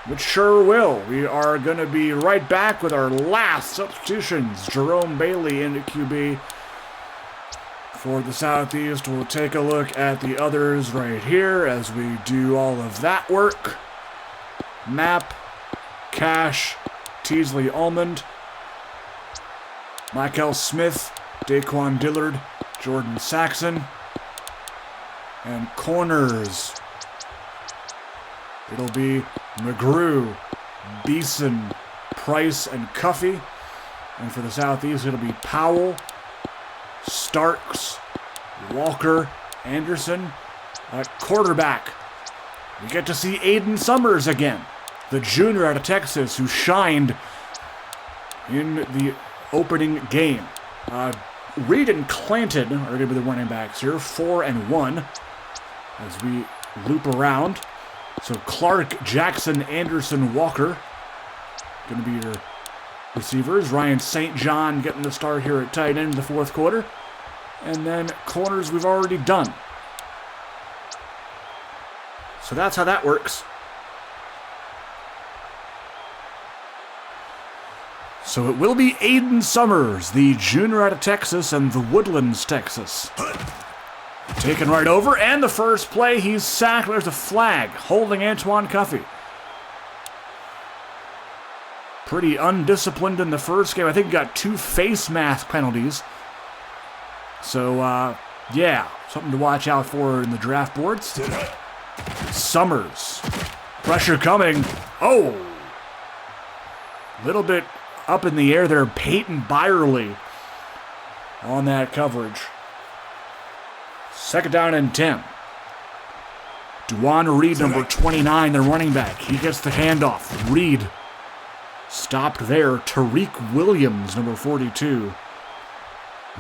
Which sure will. We are going to be right back with our last substitutions. Jerome Bailey into QB. For the Southeast, we'll take a look at the others right here as we do all of that work. Mapp, Cash, Teasley Almond, Michael Smith, Daquan Dillard, Jordan Saxon, and corners. It'll be McGrew, Beeson, Price, and Cuffey. And for the Southeast, it'll be Powell, Starks, Walker, Anderson. At quarterback, we get to see Aiden Summers again, the junior out of Texas who shined in the opening game. Reed and Clanton are going to be the running backs here, 4 and 1, as we loop around. So Clark, Jackson, Anderson, Walker going to be your receivers. Ryan St. John getting the start here at tight end in the fourth quarter. And then corners we've already done. So that's how that works. So it will be Aiden Summers, the junior out of Texas and the Woodlands, Texas. Taken right over, and the first play, he's sacked. There's a flag holding Antoine Cuffey. Pretty undisciplined in the first game. I think he got 2 face mask penalties. So, yeah, something to watch out for in the draft boards. Summers. Pressure coming. Oh! Little bit up in the air there. Peyton Byerly on that coverage. Second down and 10. Dwan Reed, number 29, the running back. He gets the handoff. Reed stopped there. Tariq Williams, number 42.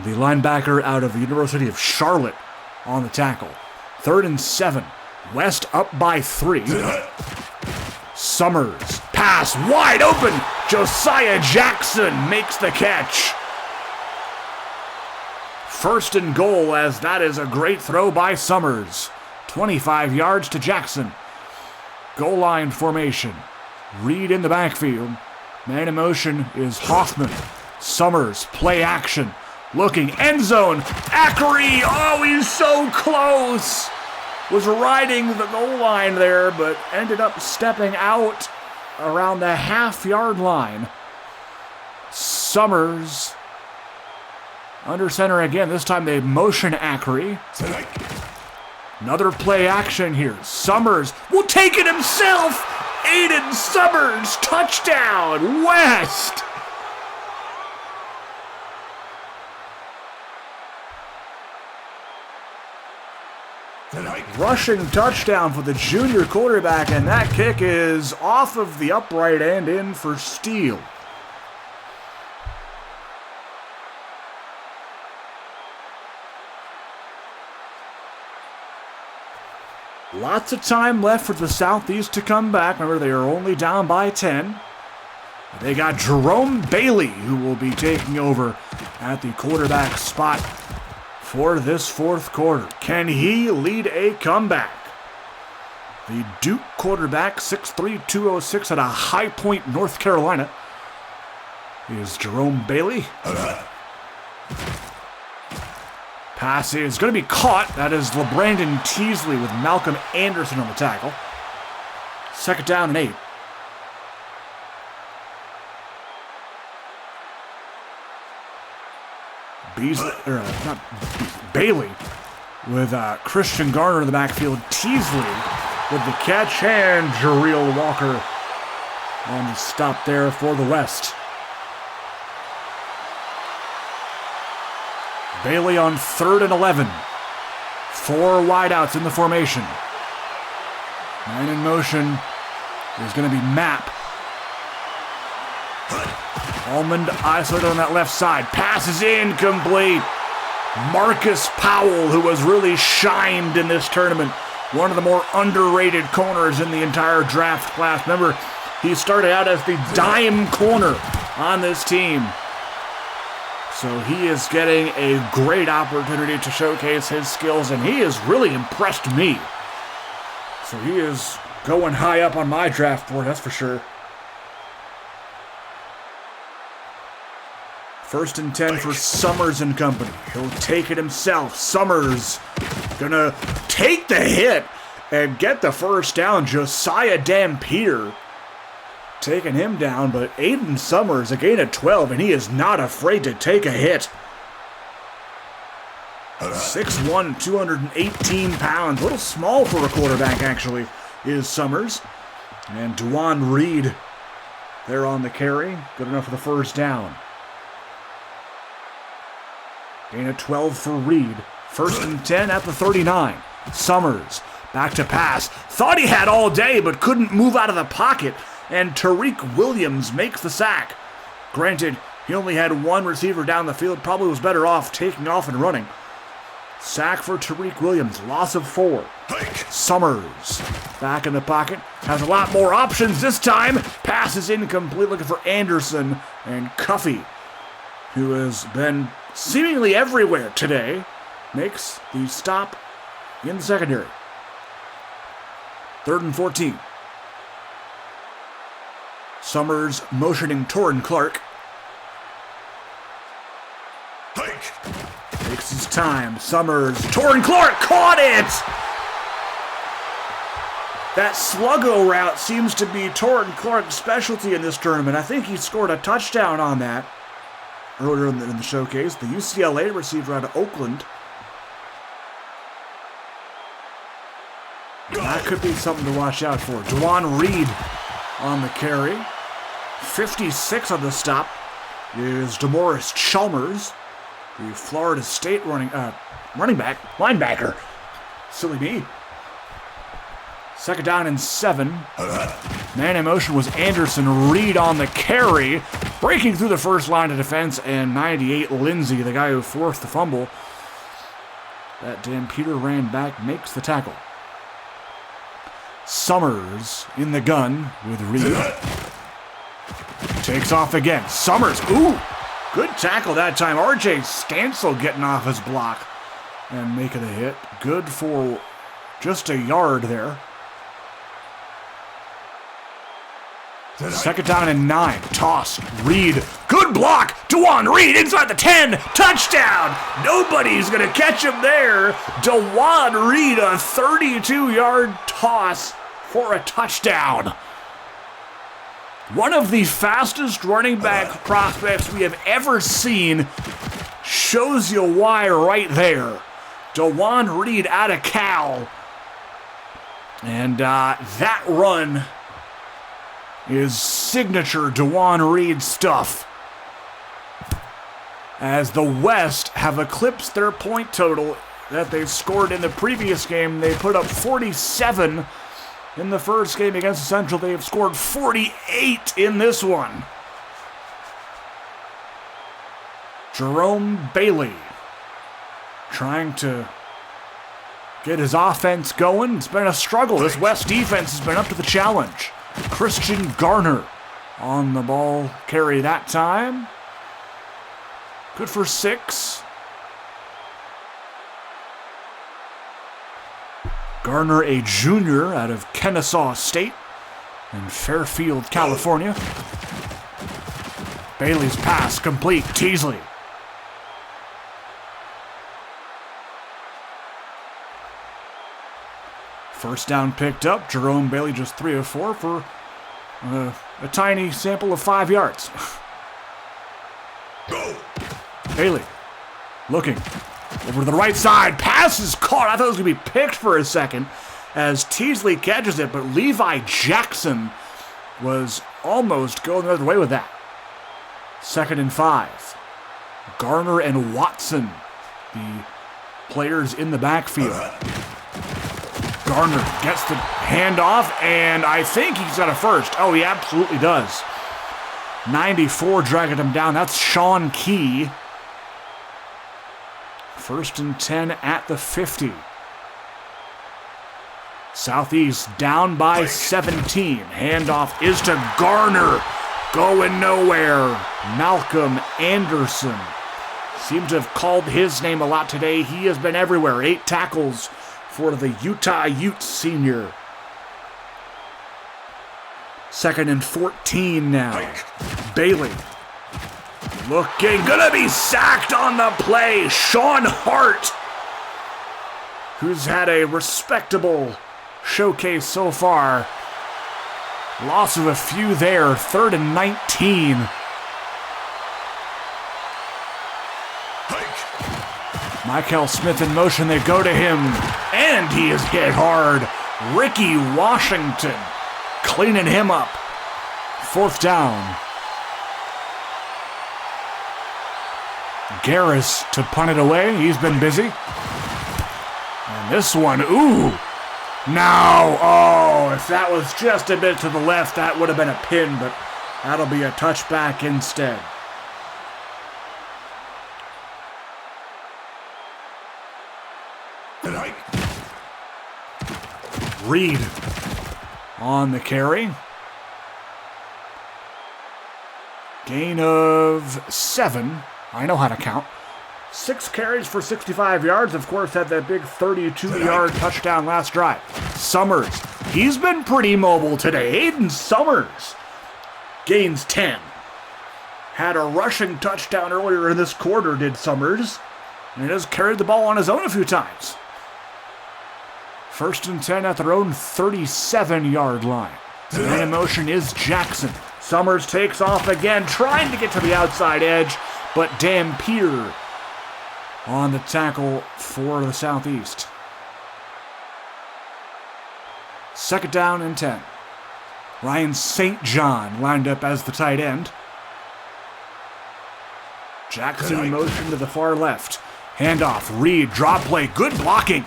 The linebacker out of the University of Charlotte on the tackle. 3rd and 7. West up by 3. Summers. Pass wide open. Josiah Jackson makes the catch. First and goal, as that is a great throw by Summers. 25 yards to Jackson. Goal line formation. Reed in the backfield. Man in motion is Hoffman. Summers, play action. Looking, end zone. Ackery, oh, he's so close. Was riding the goal line there, but ended up stepping out around the half-yard line. Summers under center again. This time they motion Ackery. Another play action here. Summers will take it himself. Aiden Summers, touchdown, West. Rushing touchdown for the junior quarterback, and that kick is off of the upright and in for Steele. Lots of time left for the Southeast to come back. Remember, they are only down by 10. They got Jerome Bailey, who will be taking over at the quarterback spot for this fourth quarter. Can he lead a comeback? The Duke quarterback, 6'3", 206 out of High Point, North Carolina, is Jerome Bailey. Pass is going to be caught. That is LeBrandon Teasley with Malcolm Anderson on the tackle. Second down and 8. Bailey with Christian Garner in the backfield. Teasley with the catch, and Jareel Walker on the stop there for the West. Bailey on 3rd and 11. 4 wideouts in the formation. Man in motion is going to be Mapp. Almond isolated on that left side. Pass is incomplete. Marcus Powell, who has really shined in this tournament. One of the more underrated corners in the entire draft class. Remember, he started out as the dime corner on this team. So he is getting a great opportunity to showcase his skills, and he has really impressed me. So he is going high up on my draft board, that's for sure. 1st and 10 for Summers and company. He'll take it himself. Summers gonna take the hit and get the first down. Josiah Dampier taking him down, but Aiden Summers, a gain of 12, and he is not afraid to take a hit. 6'1", 218 pounds. A little small for a quarterback, actually, is Summers. And Dwan Reed there on the carry. Good enough for the first down. Gain of 12 for Reed. 1st and 10 at the 39. Summers back to pass. Thought he had all day, but couldn't move out of the pocket. And Tariq Williams makes the sack. Granted, he only had one receiver down the field. Probably was better off taking off and running. Sack for Tariq Williams. Loss of 4. Summers back in the pocket. Has a lot more options this time. Pass is incomplete. Looking for Anderson. And Cuffey, who has been seemingly everywhere today, makes the stop in the secondary. 3rd and 14. Summers motioning Torrin Clark. Takes his time. Summers. Torrin Clark caught it! That sluggo route seems to be Torrin Clark's specialty in this tournament. I think he scored a touchdown on that earlier in the showcase. The UCLA receiver out of Oakland. That could be something to watch out for. Dwan Reed on the carry. 56 on the stop is DeMaurice Chalmers, the Florida State linebacker. Silly me. 2nd down and 7. Man in motion was Anderson. Reed on the carry, breaking through the first line of defense, and 98 Lindsay, the guy who forced the fumble. That Dampier ran back, makes the tackle. Summers in the gun with Reed. Takes off again. Summers, ooh, good tackle that time. RJ Stansel getting off his block and making a hit. Good for just a yard there. 2nd down and 9. Toss. Reed. Good block. Dwan Reed inside the 10. Touchdown. Nobody's going to catch him there. Dwan Reed, a 32-yard toss for a touchdown. One of the fastest running back prospects we have ever seen. Shows you why right there. Dwan Reed out of Cal. And that run is signature Dwan Reed stuff. As the West have eclipsed their point total that they scored in the previous game. They put up 47 in the first game against Central. They have scored 48 in this one. Jerome Bailey trying to get his offense going. It's been a struggle. This West defense has been up to the challenge. Christian Garner on the ball carry that time. Good for 6. Garner, a junior out of Kennesaw State in Fairfield, California. Bailey's pass complete. Teasley. First down picked up. Jerome Bailey just 3 of 4 for a tiny sample of 5 yards. Bailey Looking over to the right side. Pass is caught. I thought it was going to be picked for a second as Teasley catches it, but Levi Jackson was almost going the other way with that. 2nd and 5. Garner and Watson, the players in the backfield. Garner gets the handoff, and I think he's got a first. Oh, he absolutely does. 94 dragging him down. That's Sean Key. 1st and 10 at the 50. Southeast down by 17. Handoff is to Garner. Going nowhere. Malcolm Anderson. Seems to have called his name a lot today. He has been everywhere. 8 tackles for the Utah Utes senior. 2nd and 14 now. Bailey. Looking, gonna be sacked on the play. Sean Hart, who's had a respectable showcase so far. Loss of a few there. 3rd and 19. Michael Smith in motion. They go to him, and he is hit hard. Ricky Washington cleaning him up. 4th down. Garris to punt it away. He's been busy. And this one, ooh. Now, oh, if that was just a bit to the left, that would have been a pin, but that'll be a touchback instead. Reed on the carry. Gain of 7. I know how to count. 6 carries for 65 yards. Of course, had that big 32-yard touchdown last drive. Summers, he's been pretty mobile today. Aiden Summers gains 10. Had a rushing touchdown earlier in this quarter, did Summers. And he has carried the ball on his own a few times. 1st and 10 at their own 37-yard line. Man in motion is Jackson. Summers takes off again, trying to get to the outside edge, but Dampier on the tackle for the Southeast. 2nd down and 10. Ryan St. John lined up as the tight end. Jackson in motion to the far left. Handoff, Reed, drop play, good blocking.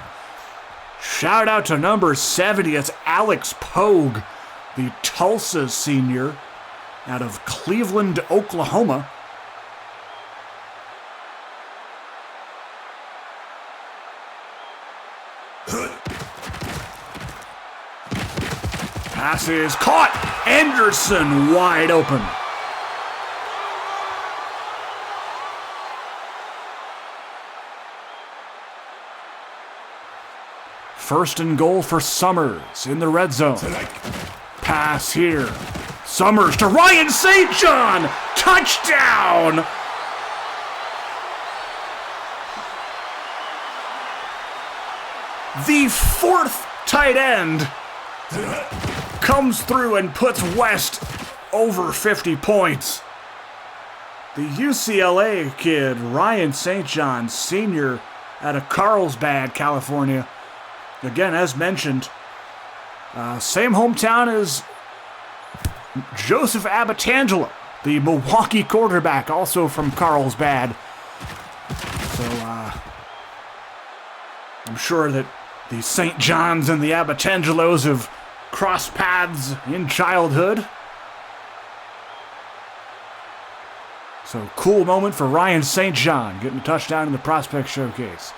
Shout out to number 70, it's Alex Pogue, the Tulsa senior out of Cleveland, Oklahoma. Pass is caught. Anderson wide open. First and goal for Summers in the red zone. Pass here. Summers to Ryan St. John. Touchdown. The 4th tight end comes through and puts West over 50 points. The UCLA kid, Ryan St. John, senior out of Carlsbad, California. Again, as mentioned, same hometown as Joseph Abatangelo, the Milwaukee quarterback, also from Carlsbad. So I'm sure that the St. Johns and the Abatangelos have crossed paths in childhood. So cool moment for Ryan St. John getting a touchdown in the Prospect Showcase.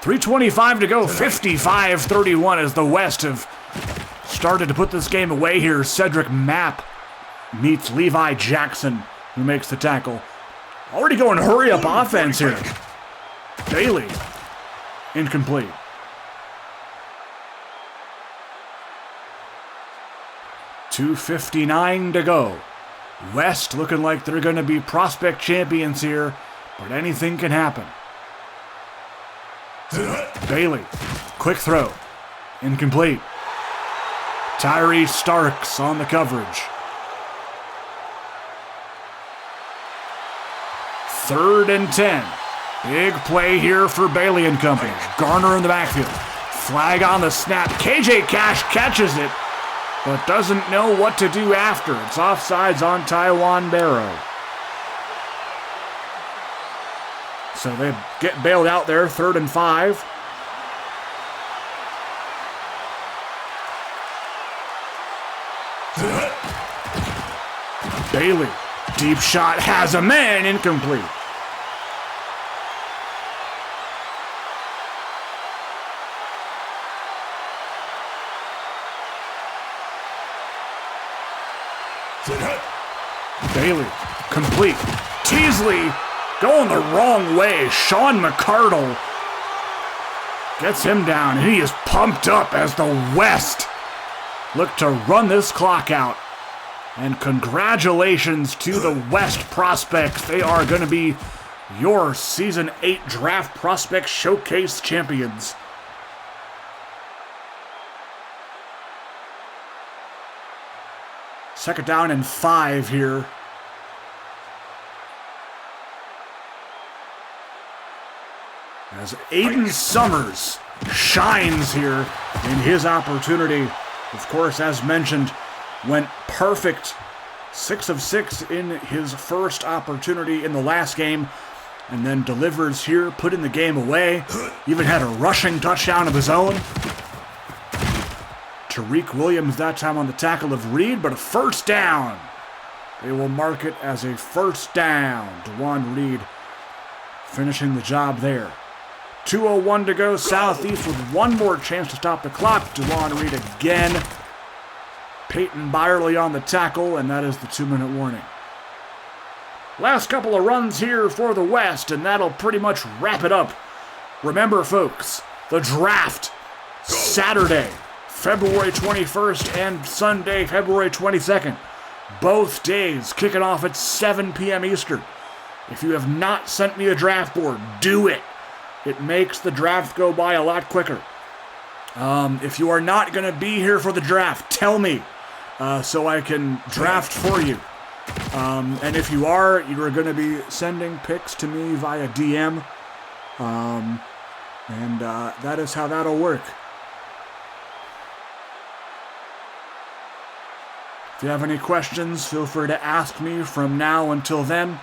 3:25 to go, 55-31 as the West have started to put this game away here. Cedric Mapp meets Levi Jackson, who makes the tackle. Already going hurry-up offense here. Bailey, incomplete. $2:59 to go. West looking like they're going to be prospect champions here, but anything can happen. Bailey, quick throw, incomplete. Tyree Starks on the coverage. 3rd and 10. Big play here for Bailey and company. Garner in the backfield. Flag on the snap. KJ Cash catches it, but doesn't know what to do after. It's offsides on Taiwan Barrow. So they get bailed out there, 3rd and 5. Bailey, deep shot, has a man, incomplete. Bailey, complete. Teasley going the wrong way. Sean McCardle gets him down. He is pumped up as the West look to run this clock out. And congratulations to the West prospects. They are going to be your Season 8 Draft Prospect Showcase champions. Second down and 5 here. As Aiden Summers shines here in his opportunity. Of course, as mentioned, went perfect. 6 of 6 in his first opportunity in the last game. And then delivers here, putting the game away. Even had a rushing touchdown of his own. Tariq Williams that time on the tackle of Reed, but a first down. They will mark it as a first down. DeJuan Reed finishing the job there. 2:01 to go. Southeast with one more chance to stop the clock. DeJuan Reed again. Peyton Byerly on the tackle, and that is the 2-minute warning. Last couple of runs here for the West, and that'll pretty much wrap it up. Remember, folks, the draft Saturday, February 21st, and Sunday, February 22nd. Both days kicking off at 7 p.m. Eastern. If you have not sent me a draft board, do it. It makes the draft go by a lot quicker. If you are not going to be here for the draft, tell me so I can draft for you. And if you are going to be sending pics to me via DM. And that is how that'll work. If you have any questions, feel free to ask me from now until then.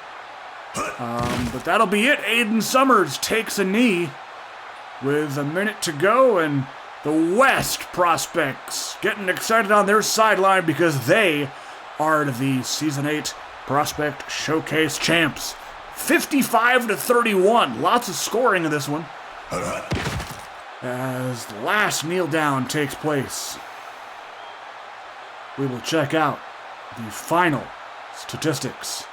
But that'll be it. Aiden Summers takes a knee with a minute to go, and the West prospects getting excited on their sideline because they are the Season 8 Prospect Showcase champs. 55-31. Lots of scoring in this one. As the last kneel down takes place, we will check out the final statistics.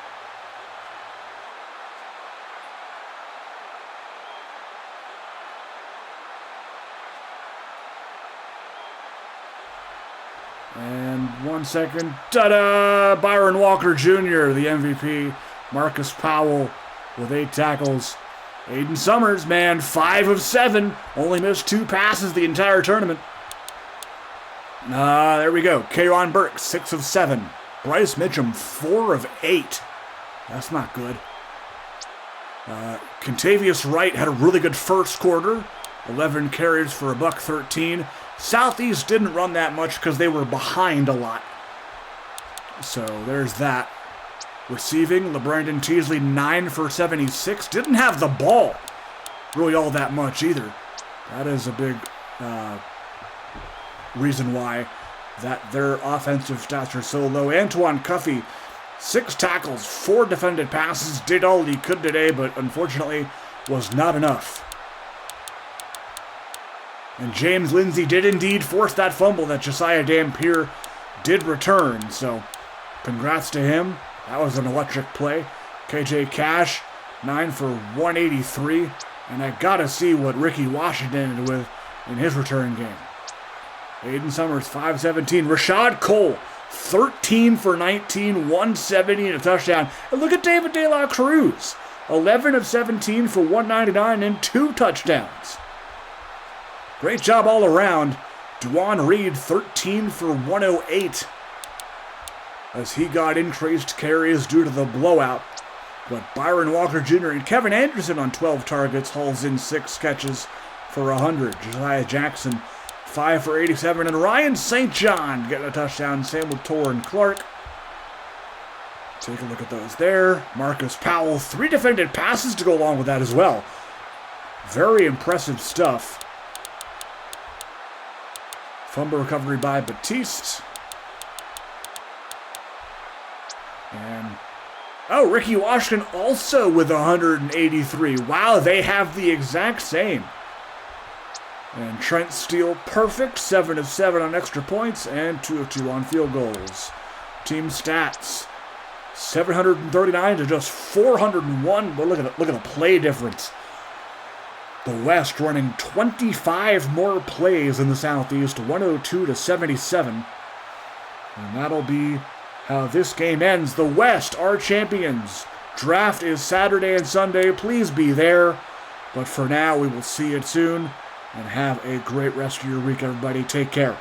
And 1 second. Ta-da! Byron Walker Jr., the MVP. Marcus Powell with 8 tackles. Aiden Summers, man, 5 of 7. Only missed 2 passes the entire tournament. There we go. Kayron Burke, 6 of 7. Bryce Mitchum, 4 of 8. That's not good. Contavious Wright had a really good first quarter. 11 carries for $113. Southeast didn't run that much because they were behind a lot. So there's that. Receiving, LeBrandon Teasley, 9 for 76. Didn't have the ball really all that much either. That is a big reason why that their offensive stats are so low. Antoine Cuffey, 6 tackles, 4 defended passes. Did all he could today, but unfortunately was not enough. And James Lindsay did indeed force that fumble that Josiah Dampier did return. So congrats to him. That was an electric play. KJ Cash, 9 for 183. And I gotta see what Ricky Washington did with in his return game. Aiden Summers, 5-17. Rashad Cole, 13 for 19, 170 and a touchdown. And look at David De La Cruz, 11 of 17 for 199 and 2 touchdowns. Great job all around. DeJuan Reed, 13 for 108. As he got increased carries due to the blowout. But Byron Walker Jr. and Kevin Anderson on 12 targets hauls in 6 catches for 100. Josiah Jackson, 5 for 87. And Ryan St. John getting a touchdown. Same with Torin Clark. Take a look at those there. Marcus Powell, 3 defended passes to go along with that as well. Very impressive stuff. Fumble recovery by Batiste. And, Ricky Washington also with 183. Wow, they have the exact same. And Trent Steele, perfect. 7 of 7 on extra points and 2 of 2 on field goals. Team stats, 739 to just 401. But look at the play difference. The West running 25 more plays than the Southeast, 102 to 77. And that'll be how this game ends. The West are champions. Draft is Saturday and Sunday. Please be there. But for now, we will see you soon. And have a great rest of your week, everybody. Take care.